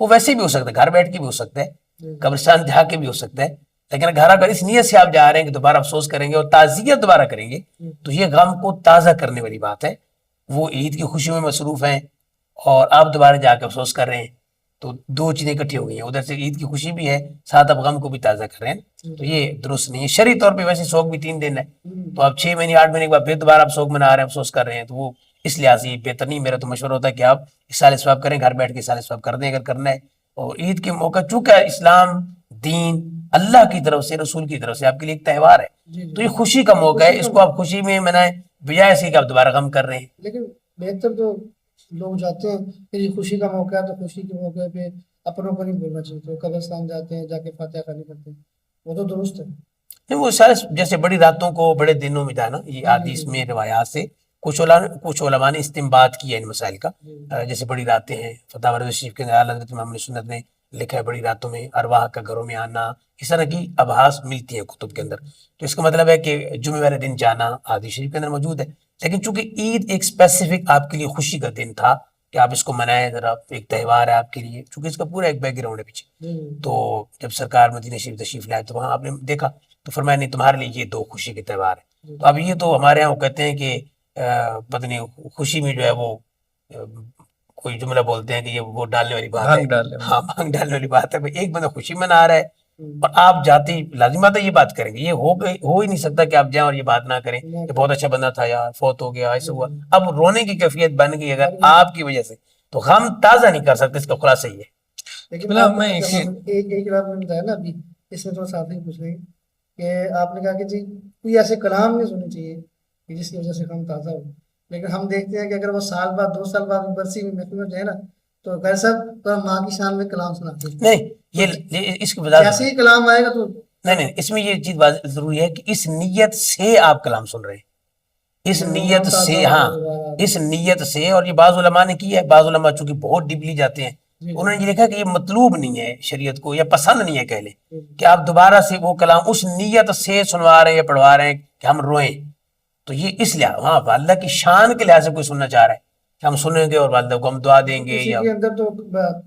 وہ ویسے بھی ہو سکتا ہے, گھر بیٹھ کے بھی ہو سکتا ہے, قبرستان جا کے بھی ہو سکتا ہے, لیکن گھر اگر اس نیت سے آپ جا رہے ہیں کہ دوبارہ افسوس کریں گے اور تعزیت دوبارہ کریں گے, تو یہ غم کو تازہ کرنے والی بات ہے. وہ عید کی خوشی میں مصروف ہیں اور آپ دوبارہ جا کے افسوس کر رہے ہیں, تو دو چیزیں اکٹھی ہو گئی ہیں, ادھر سے عید کی خوشی بھی ہے, ساتھ آپ غم کو بھی تازہ کر رہے ہیں, تو یہ درست نہیں ہے. شرعی طور پہ ویسے سوگ بھی 3 دن ہے, تو آپ 6 مہینے 8 مہینے کے بعد پھر دوبارہ آپ سوگ منا رہے ہیں, افسوس کر رہے ہیں, تو وہ اس لحاظ سے بہتر نہیں. میرا تو مشورہ ہوتا ہے کہ آپ اصال ثواب کریں, گھر بیٹھ کے اصال ثواب کر دیں اگر کرنا ہے. اور عید کے موقع, چونکہ اسلام دین اللہ کی طرف سے, رسول کی طرف سے آپ کے لیے ایک تہوار ہے, تو یہ خوشی کا موقع ہے, اس کو آپ خوشی میں منائیں, بجائے سے کہ آپ دوبارہ غم کر رہے ہیں. لیکن بہتر تو لوگ جاتے ہیں کہ یہ خوشی کا موقع ہے, تو خوشی کے موقع پہ اپنوں کو نہیں بولنا چاہیے, تو قبرستان جاتے ہیں, جا کے فاتحہ خوانی کرتے ہیں, وہ تو درست ہے. نہیں, وہ سارے جیسے بڑی راتوں کو بڑے دنوں میں جانا, یہ حدیث میں روایات سے کچھ علماء نے استنباط کیا ان مسائل کا, جیسے بڑی راتیں ہیں, فتح ورد شریف کے اندر حضرت امام سنت نے لکھا ہے بڑی راتوں میں ارواح کا گھروں میں آنا, اس طرح کی ابحاث ملتی ہیں کتب کے اندر. تو اس کا مطلب ہے کہ جمعے والے دن جانا حدیث شریف کے اندر موجود ہے, لیکن چونکہ عید ایک اسپیسیفک آپ کے لیے خوشی کا دن تھا کہ آپ اس کو منائیں, ذرا ایک تہوار ہے آپ کے لیے, چونکہ اس کا پورا ایک بیک گراؤنڈ ہے پیچھے. تو جب سرکار مدینہ شریف تشریف لائے تو وہاں آپ نے دیکھا, تو فرمایا نہیں تمہارے لیے یہ 2 خوشی کے تہوار ہیں. تو اب یہ تو ہمارے یہاں وہ کہتے ہیں کہ پتہ نہیں خوشی میں جو ہے وہ کوئی جملہ بولتے ہیں کہ یہ وہ ڈالنے والی بات بھانگ ہے، ڈالنے والی۔ ہاں بھانگ ڈالنے والی بات ہے، ایک بندہ خوشی منا رہا ہے اور آپ جاتے ہی لازم بات ہے یہ بات کریں گے، یہ ہو ہی نہیں سکتا کہ آپ جائیں اور یہ بات نہ کریں کہ بہت اچھا بندہ تھا یار، فوت ہو گیا، ایسے ہوا۔ اب رونے کی کیفیت بن گئی اگر آپ کی وجہ سے، تو غم تازہ نہیں کر سکتے، اس کا خلاصہ یہ ہے۔ لیکن بلا آپ میں ایک بات میں بتایا نا ابھی، اس میں تھوڑا ساتھ ہی پوچھ رہے ہیں کہ آپ نے کہا کہ جی کوئی ایسے کلام نہیں سننے چاہیے کہ جس کی وجہ سے غم تازہ ہو، لیکن ہم دیکھتے ہیں کہ اگر وہ سال بعد 2 سال بعد برسی میں محفل میں جائے نا تو غیر صاحب تو ماں کی شان میں کلام سناتے ہیں، نہیں یہ اس کی وجہ جیسے ہی کلام آئے گا تو نہیں، اس میں یہ چیز ضروری ہے کہ اس نیت سے آپ کلام سن رہے ہیں، اس نیت سے، ہاں اس نیت سے۔ اور یہ بعض علماء نے کی ہے، بعض علماء چونکہ بہت ڈیپلی جاتے ہیں، انہوں نے یہ لکھا کہ یہ مطلوب نہیں ہے شریعت کو، یا پسند نہیں ہے کہہ لیں کہ آپ دوبارہ سے وہ کلام اس نیت سے سنوا رہے ہیں یا پڑھوا رہے ہیں کہ ہم روئیں، تو یہ اس لحاظ، ہاں والدہ کی شان کے لحاظ سے کوئی سننا چاہ رہا ہے کہ ہم سنیں گے اور والدہ کو ہم دعا دیں گے، اسی یا کے اندر تو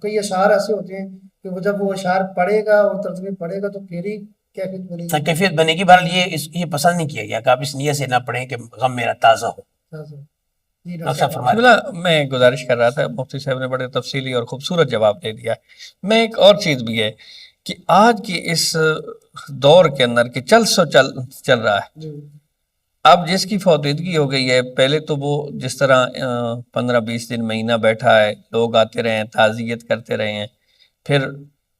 کئی اشعار ایسے ہوتے ہیں کہ وہ جب وہ اشعار پڑھے گا اور ترجمے پڑھے گا تو پھر ہی کیفیت بنے گی۔ کیفیت بنے گی۔ بہرحال یہ پسند نہیں کیا گیا کہ آپ اس نیت سے نہ پڑھیں کہ غم میرا تازہ ہو۔ جی ڈاکٹر ڈاکٹر صاحب صاحب فرمائیں۔ بلا میں گزارش کر رہا تھا، مفتی صاحب نے بڑے تفصیلی اور خوبصورت جواب دے دیا۔ میں ایک اور چیز بھی ہے کہ آج کی اس دور کے اندر کہ چل رہا ہے، جی اب جس کی فوتیدگی ہو گئی ہے، پہلے تو وہ جس طرح 15-20 دن مہینہ بیٹھا ہے، لوگ آتے رہے ہیں، تعزیت کرتے رہے ہیں، پھر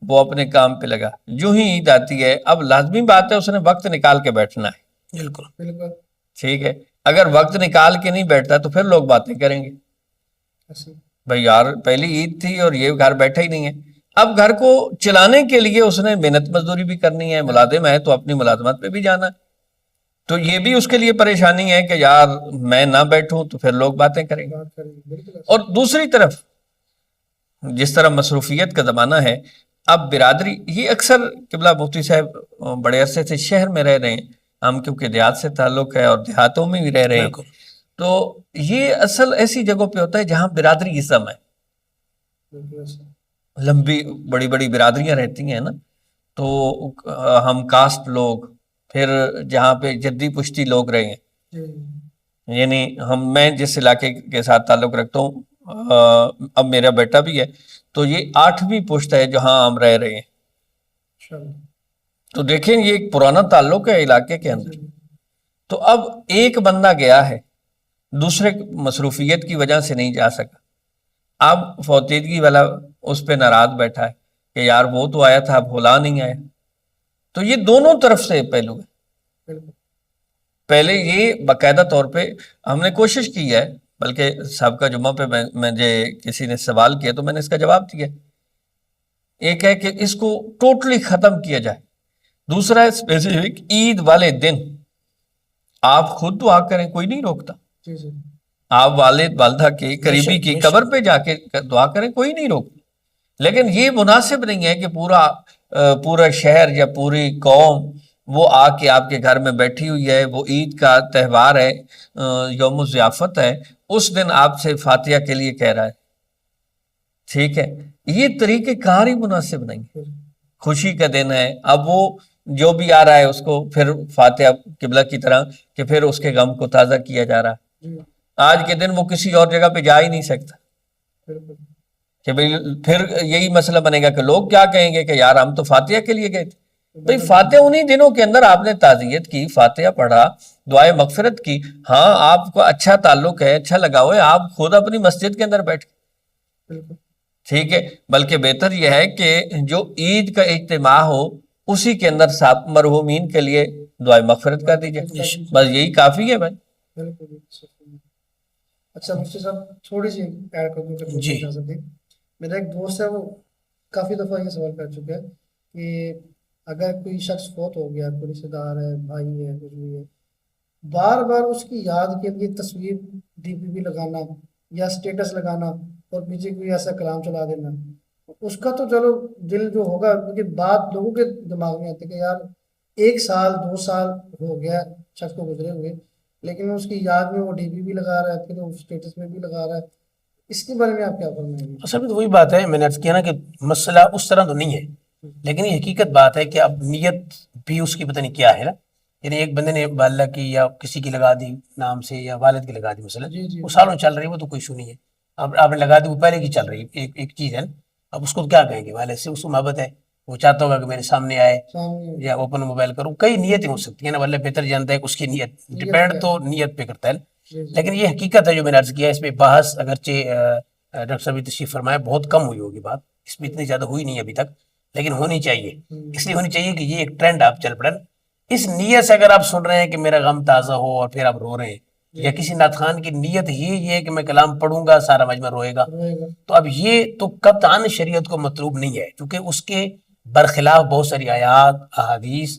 وہ اپنے کام پہ لگا، جو ہی عید آتی ہے اب لازمی بات ہے اس نے وقت نکال کے بیٹھنا ہے، بالکل بالکل ٹھیک ہے۔ اگر وقت نکال کے نہیں بیٹھتا تو پھر لوگ باتیں کریں گے، ایسے بھئی یار پہلی عید تھی اور یہ گھر بیٹھا ہی نہیں ہے۔ اب گھر کو چلانے کے لیے اس نے محنت مزدوری بھی کرنی ہے، ملازم ہے تو اپنی ملازمت پہ بھی جانا ہے، تو یہ بھی اس کے لیے پریشانی ہے کہ یار میں نہ بیٹھوں تو پھر لوگ باتیں کریں گے۔ بات کریں گے، بالکل ایسے۔ اور دوسری طرف جس طرح مصروفیت کا زمانہ ہے، اب برادری یہ اکثر قبلہ مفتی صاحب بڑے عرصے سے شہر میں رہ رہے ہیں، ہم کیونکہ دیہات سے تعلق ہے اور دیہاتوں میں بھی رہ رہے ہیں، بالکل تو یہ اصل ایسی جگہوں پہ ہوتا ہے جہاں برادری ازم ہے، بالکل ایسے۔ لمبی بڑی بڑی برادریاں رہتی ہیں نا، تو ہم کاسٹ لوگ، پھر جہاں پہ جدی پشتی لوگ رہے ہیں، جی یعنی میں جس علاقے کے ساتھ تعلق رکھتا ہوں، اب میرا بیٹا بھی ہے، تو یہ 8ویں پشت ہے جہاں ہم رہ رہے ہیں، انشاءاللہ۔ تو دیکھیں یہ ایک پرانا تعلق ہے علاقے کے اندر۔ تو اب ایک بندہ گیا ہے، دوسرے مصروفیت کی وجہ سے نہیں جا سکا، اب فوتیدگی والا اس پہ ناراض بیٹھا ہے کہ یار وہ تو آیا تھا اب بھلا نہیں آیا، تو یہ دونوں طرف سے پہلو ہے۔ بالکل پہلے یہ باقاعدہ طور پہ ہم نے کوشش کی ہے، بلکہ سابقہ جمعہ پہ مجھے کسی نے سوال کیا تو میں نے اس کا جواب دیا، ایک ہے کہ اس کو ٹوٹلی ختم کیا جائے، دوسرا ہے اسپیسیفک عید والے دن آپ خود دعا کریں، کوئی نہیں روکتا، جی جی آپ والد والدہ کی قریبی کی قبر پہ جا کے دعا کریں، کوئی نہیں روکتا، لیکن یہ مناسب نہیں ہے کہ پورا شہر یا پوری قوم وہ آ کے آپ کے گھر میں بیٹھی ہوئی ہے، وہ عید کا تہوار ہے، یوم الضیافت ہے، اس دن آپ سے فاتحہ کے لیے کہہ رہا ہے، ٹھیک ہے، یہ طریقہ کار ہی مناسب نہیں ہے۔ خوشی کا دن ہے، اب وہ جو بھی آ رہا ہے اس کو پھر فاتحہ قبلہ کی طرح کہ پھر اس کے غم کو تازہ کیا جا رہا ہے۔ جی آج کے دن وہ کسی اور جگہ پہ جا ہی نہیں سکتا بالکل کہ بھئی پھر یہی مسئلہ بنے گا کہ لوگ کیا کہیں گے کہ یار ہم تو فاتحہ کے لیے گئے تھے۔ بھئی فاتحہ انہی دنوں کے اندر آپ نے تعزیت کی، فاتحہ پڑھا، دعائے مغفرت کی، ہاں آپ کو اچھا تعلق ہے، اچھا لگا ہوا ہے، آپ خود اپنی مسجد کے اندر بیٹھ، بالکل ٹھیک ہے، بلکہ بہتر یہ ہے کہ جو عید کا اجتماع ہو اسی کے اندر سب مرحومین کے لیے دعائے مغفرت کر دیجئے، بس یہی کافی ہے بھائی۔ بالکل بالکل۔ اچھا مفتی صاحب تھوڑی سی ایڈ کر دوں کہ جی۔ اجازت دیں، میرا ایک دوست ہے وہ کافی دفعہ یہ سوال کر چکا ہے کہ اگر کوئی شخص فوت ہو گیا، کوئی رشتہ دار ہے، بھائی ہے، کچھ بھی ہے، بار بار اس کی یاد کے لیے تصویر ڈی پی بھی لگانا یا سٹیٹس لگانا اور پیچھے کوئی ایسا کلام چلا دینا، اس کا تو چلو دل جو ہوگا، لیکن بات لوگوں کے دماغ میں آتی ہے کہ یار 1 سال 2 سال ہو گیا شخص کو گزرے ہوئے، لیکن اس کی یاد میں وہ ڈی پی بھی لگا رہا ہے، پھر وہ سٹیٹس میں بھی لگا رہا ہے، اس کے بارے میں آپ کیا فرمائیں گے؟ اصل میں تو وہی بات ہے، میں نے عرض کیا نا کہ مسئلہ اس طرح تو نہیں ہے، لیکن یہ حقیقت بات ہے کہ اب نیت بھی اس کی پتہ نہیں کیا ہے نا، یعنی ایک بندے نے والدہ کی یا کسی کی لگا دی نام سے یا والد کی لگا دی مثلا، جی جی وہ سالوں چل رہی ہے، وہ تو کوئی ایشو نہیں ہے، اب آپ نے لگا دی، وہ پہلے کی چل رہی ایک چیز ہے نا. اب اس کو کیا کہیں گے؟ والد سے اس کو محبت ہے، وہ چاہتا ہوگا کہ میرے سامنے آئے یا اوپن موبائل کروں. کئی نیتیں ہو سکتی ہیں نا، اللہ بہتر جانتا ہے کہ اس کی نیت ڈپینڈ تو نیت پہ کرتا ہے. لیکن یہ حقیقت ہے جو میں نے عرض کیا، اس پہ بحث اگرچہ ڈاکٹر صاحب بھی تشریف فرمایا بہت کم ہوئی ہوگی بات، اس میں اتنی زیادہ ہوئی نہیں ابھی تک، لیکن ہونی چاہیے. اس لیے ہونی چاہیے کہ یہ ایک ٹرینڈ آپ چل پڑے. اس نیت سے اگر آپ سن رہے ہیں کہ میرا غم تازہ ہو اور پھر آپ رو رہے ہیں، یا کسی نعت خان کی نیت ہی یہ ہے کہ میں کلام پڑھوں گا سارا مجمع روئے گا، تو اب یہ تو قطعاً شریعت کو مطلوب نہیں ہے، کیونکہ اس کے برخلاف بہت ساری آیات احادیث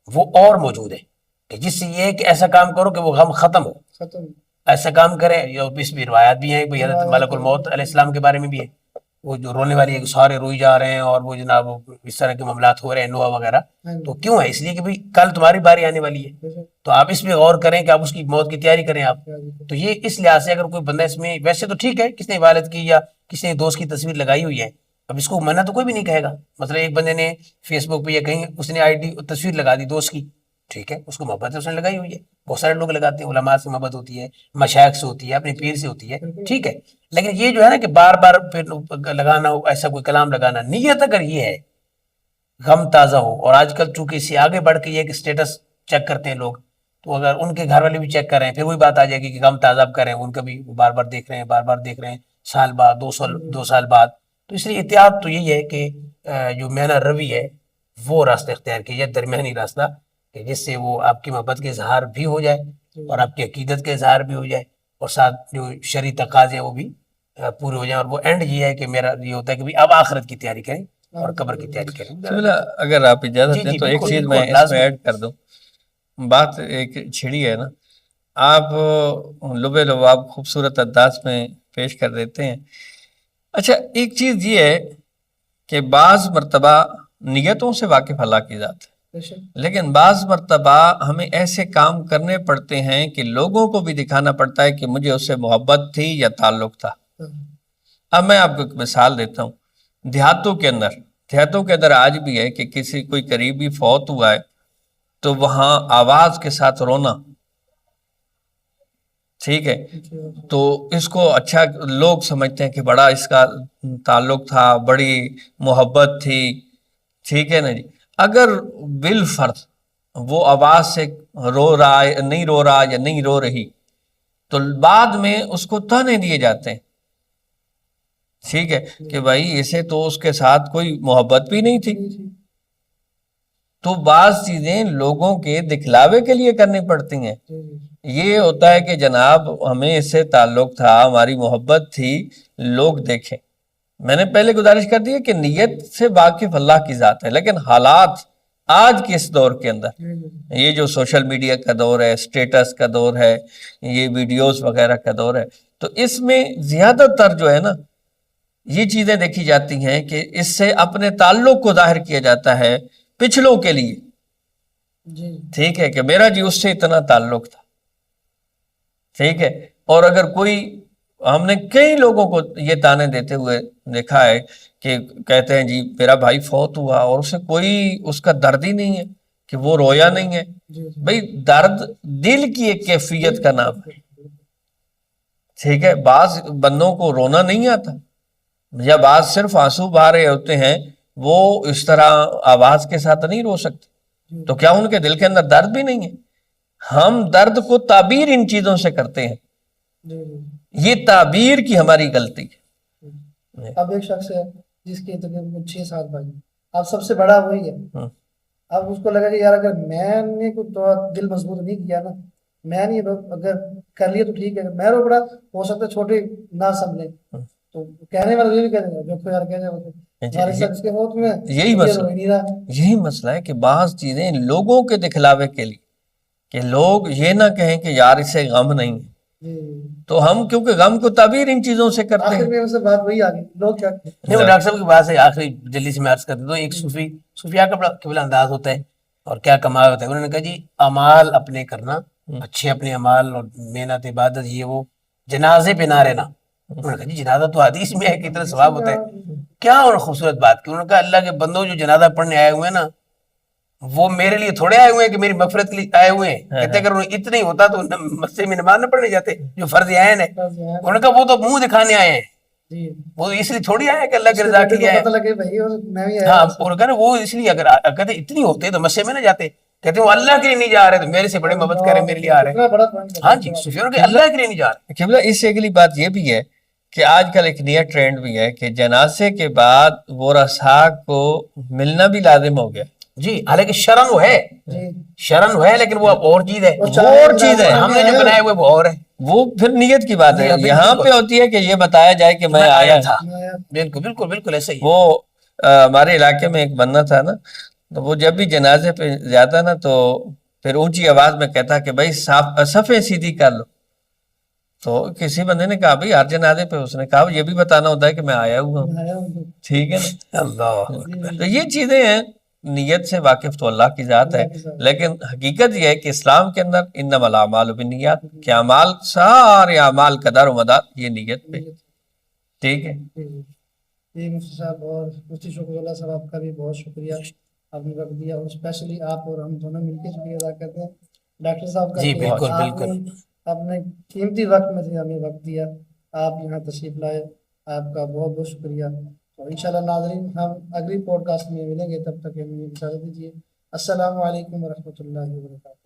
وہ اور موجود ہیں کہ جس سے یہ ہے کہ ایسا کام کرو کہ وہ غم ختم ہو. ایسا کام کریں. اس بھی روایات بھی ہیں، کوئی حضرت ملک الموت علیہ السلام کے بارے میں بھی ہے، وہ جو رونے والی ہے، سارے روئی جا رہے ہیں اور وہ جناب اس طرح کے معاملات ہو رہے ہیں نوح وغیرہ. تو کیوں ہے؟ اس لیے کہ بھئی کل تمہاری باری آنے والی ہے، تو آپ اس پہ غور کریں کہ آپ اس کی موت کی تیاری کریں آپ. تو یہ اس لحاظ سے اگر کوئی بندہ اس میں، ویسے تو ٹھیک ہے کس نے والد کی یا کسی نے دوست کی تصویر لگائی ہوئی ہے، اب اس کو منع تو کوئی بھی نہیں کہے گا. مثلا ایک بندے نے فیس بک پہ یا کہیں اس نے آئی ڈی تصویر لگا دی دوست کی، ٹھیک ہے، اس کو محبت ہے، اس نے لگائی ہوئی ہے. بہت سارے لوگ لگاتے ہیں، علماء سے محبت ہوتی ہے، مشائخ سے ہوتی ہے، اپنے پیر سے ہوتی ہے، ٹھیک ہے. لیکن یہ جو ہے نا کہ بار بار پھر لگانا ایسا کوئی کلام لگانا، نیت اگر یہ ہے غم تازہ ہو، اور آج کل چونکہ اس سے آگے بڑھ کے یہ کہ اسٹیٹس چیک کرتے ہیں لوگ، تو اگر ان کے گھر والے بھی چیک کر رہے ہیں پھر وہی بات آ جائے گی کہ غم تازہ اب کریں، ان کا بھی بار بار دیکھ رہے ہیں، بار بار دیکھ رہے ہیں، سال بعد 2 سال بعد. تو اس لیے احتیاط تو یہی ہے کہ جو مینا روی ہے وہ راستہ اختیار کیجیے، درمیانی راستہ، کہ جس سے وہ آپ کی محبت کے اظہار بھی ہو جائے اور آپ کی عقیدت کے اظہار بھی ہو جائے، اور ساتھ جو شرعی تقاضے ہیں وہ بھی پورے ہو جائیں. اور وہ اینڈ یہ ہے کہ میرا یہ ہوتا ہے کہ اب آخرت کی تیاری کریں اور قبر کی تیاری کریں. اگر آپ اجازت دیں تو ایک چیز میں اس میں ایڈ کر دوں. بات ایک چھڑی ہے نا، آپ لبے لباب خوبصورت انداز میں پیش کر دیتے ہیں. اچھا ایک چیز یہ ہے کہ بعض مرتبہ نیتوں سے واقف اللہ کی ذات ہے، لیکن بعض مرتبہ ہمیں ایسے کام کرنے پڑتے ہیں کہ لوگوں کو بھی دکھانا پڑتا ہے کہ مجھے اس سے محبت تھی یا تعلق تھا. اب میں آپ کو ایک مثال دیتا ہوں. دیہاتوں کے اندر آج بھی ہے کہ کوئی قریبی فوت ہوا ہے تو وہاں آواز کے ساتھ رونا، ٹھیک ہے، تو اس کو اچھا لوگ سمجھتے ہیں کہ بڑا اس کا تعلق تھا، بڑی محبت تھی، ٹھیک ہے نا جی. اگر بالفرض وہ آواز سے رو رہا ہے، نہیں رو رہا یا نہیں رو رہی، تو بعد میں اس کو تانے دیے جاتے ہیں، ٹھیک ہے، کہ بھائی اسے تو اس کے ساتھ کوئی محبت بھی نہیں تھی. تو بعض چیزیں لوگوں کے دکھلاوے کے لیے کرنی پڑتی ہیں. یہ ہوتا ہے کہ جناب ہمیں اس سے تعلق تھا، ہماری محبت تھی، لوگ دیکھیں. میں نے پہلے گزارش کر دی ہے کہ نیت سے واقف اللہ کی ذات ہے، لیکن حالات آج کے اس دور کے اندر، یہ جو سوشل میڈیا کا دور ہے، اسٹیٹس کا دور ہے، یہ ویڈیوز وغیرہ کا دور ہے، تو اس میں زیادہ تر جو ہے نا یہ چیزیں دیکھی جاتی ہیں کہ اس سے اپنے تعلق کو ظاہر کیا جاتا ہے پچھلوں کے لیے، ٹھیک ہے، کہ میرا جی اس سے اتنا تعلق تھا، ٹھیک ہے. اور اگر کوئی، ہم نے کئی لوگوں کو یہ تانے دیتے ہوئے دیکھا ہے کہ کہتے ہیں جی میرا بھائی فوت ہوا اور اسے کوئی اس کا درد ہی نہیں ہے کہ وہ رویا نہیں ہے. بھئی درد دل کی ایک کیفیت کا نام ہے، ٹھیک ہے. بعض بندوں کو رونا نہیں آتا، یا بعض صرف آنسو بہا رہے ہوتے ہیں، وہ اس طرح آواز کے ساتھ نہیں رو سکتے، تو کیا ان کے دل کے اندر درد بھی نہیں ہے؟ ہم درد کو تعبیر ان چیزوں سے کرتے ہیں، یہ تعبیر کی ہماری غلطی ہے. اب ایک شخص ہے جس کے تقریباً 6-7 بھائی، اب سب سے بڑا وہی ہے. اب اس کو لگا کہ یار اگر میں نے دل مضبوط نہیں کیا نا، میں نہیں اگر کر لیا تو ٹھیک ہے، میں رو پڑا، ہو سکتا ہے چھوٹے نہ سمجھیں، تو کہنے والا یہ بھی کہنے گا جو یار کہنے والے یہی مسئلہ ہے کہ بعض چیزیں لوگوں کے دکھلاوے کے لیے، کہ لوگ یہ نہ کہیں کہ یار اسے غم نہیں ہے، تو ہم کیونکہ غم کو تعبیر ان چیزوں سے کرتے ہیں. بات وہی آ گئی، لوگ کیا ڈاکٹر صاحب کی بات ہے. آخری جلدی سے میں عرض کر دیتا ہوں، ایک صوفیاء کا بڑا انداز ہوتا ہے اور کیا کمال ہوتا ہے. انہوں نے کہا جی اعمال اپنے کرنا، اچھے اپنے اعمال اور محنت عبادت، یہ وہ جنازے پہ نہ رہنا. انہوں نے کہا جی جنازہ تو حدیث میں ہے، کتنا ثواب ہوتا ہے. کیا اور خوبصورت بات کی. انہوں نے کہا اللہ کے بندوں جو جنازہ پڑھنے آئے ہوئے ہیں نا، وہ میرے لیے تھوڑے آئے ہوئے ہیں کہ میری مغفرت کے لیے آئے ہوئے ہیں. کہتے اگر انہیں اتنا ہی ہوتا تو مسجد میں نماز نہ پڑھنے جاتے جو فرض عین ہے. انہوں نے کہا وہ تو منہ دکھانے آئے ہیں, وہ اس لیے تھوڑی آئے کہ اللہ کی رضا کے لیے آئے. ہاں, اور کہا وہ اس لیے اگر کہتے اتنی ہوتے تو مسجد میں نہ جاتے. کہتے وہ اللہ کے لیے نہیں جا رہے تو میرے سے بڑے محبت کرے میرے لیے آ رہے ہیں. ہاں جی, سفیان کہ اللہ کے لیے نہیں جا رہے. قبلہ اس سے اگلی بات یہ بھی ہے کہ آج کل ایک نیا ٹرینڈ بھی ہے کہ جنازے کے بعد ورثاء کو ملنا بھی لازم ہو گیا. جی, حالانکہ شرن وہ ہے, شرن وہ ہے, لیکن وہ اب اور چیز ہے, وہ اور چیز ہے. ہم نے جو بنائے ہوئے وہ اور ہے. وہ پھر نیت کی بات ہے. یہاں پہ ہوتی ہے کہ یہ بتایا جائے کہ میں آیا تھا. بالکل بالکل بالکل ایسا ہی. وہ ہمارے علاقے میں ایک بندہ تھا نا, تو وہ جب بھی جنازے پہ جاتا نا تو پھر اونچی آواز میں کہتا کہ بھائی صفیں سیدھی کر لو. تو کسی بندے نے کہا بھائی ہر جنازے پہ, اس نے کہا یہ بھی بتانا ہوتا ہے کہ میں آیا ہوا ہوں. ٹھیک ہے نا. اللہ, تو یہ چیزیں ہیں. نیت سے واقف تو اللہ کی ذات ہے, لیکن حقیقت یہ ہے کہ اسلام کے اندر انما الاعمال بالنیات, کہ اعمال سارے اعمال کا دار و مدار یہ نیت پہ. ٹھیک ہے جی مفتی صاحب, اور مفتی شکر اللہ صاحب آپ کا بھی بہت شکریہ, آپ نے وقت دیا, اور اسپیشلی آپ اور ہم دونوں مل کے شکریہ ادا کرتے ہیں ڈاکٹر صاحب کا. جی بالکل بالکل, آپ نے قیمتی وقت میں سے ہمیں وقت دیا, آپ یہاں تشریف لائے, آپ کا بہت بہت شکریہ. تو انشاءاللہ ناظرین ہم اگلی پوڈ کاسٹ میں ملیں گے, تب تک ہمیں اجازت دیجیے. السلام علیکم ورحمۃ اللہ وبرکاتہ.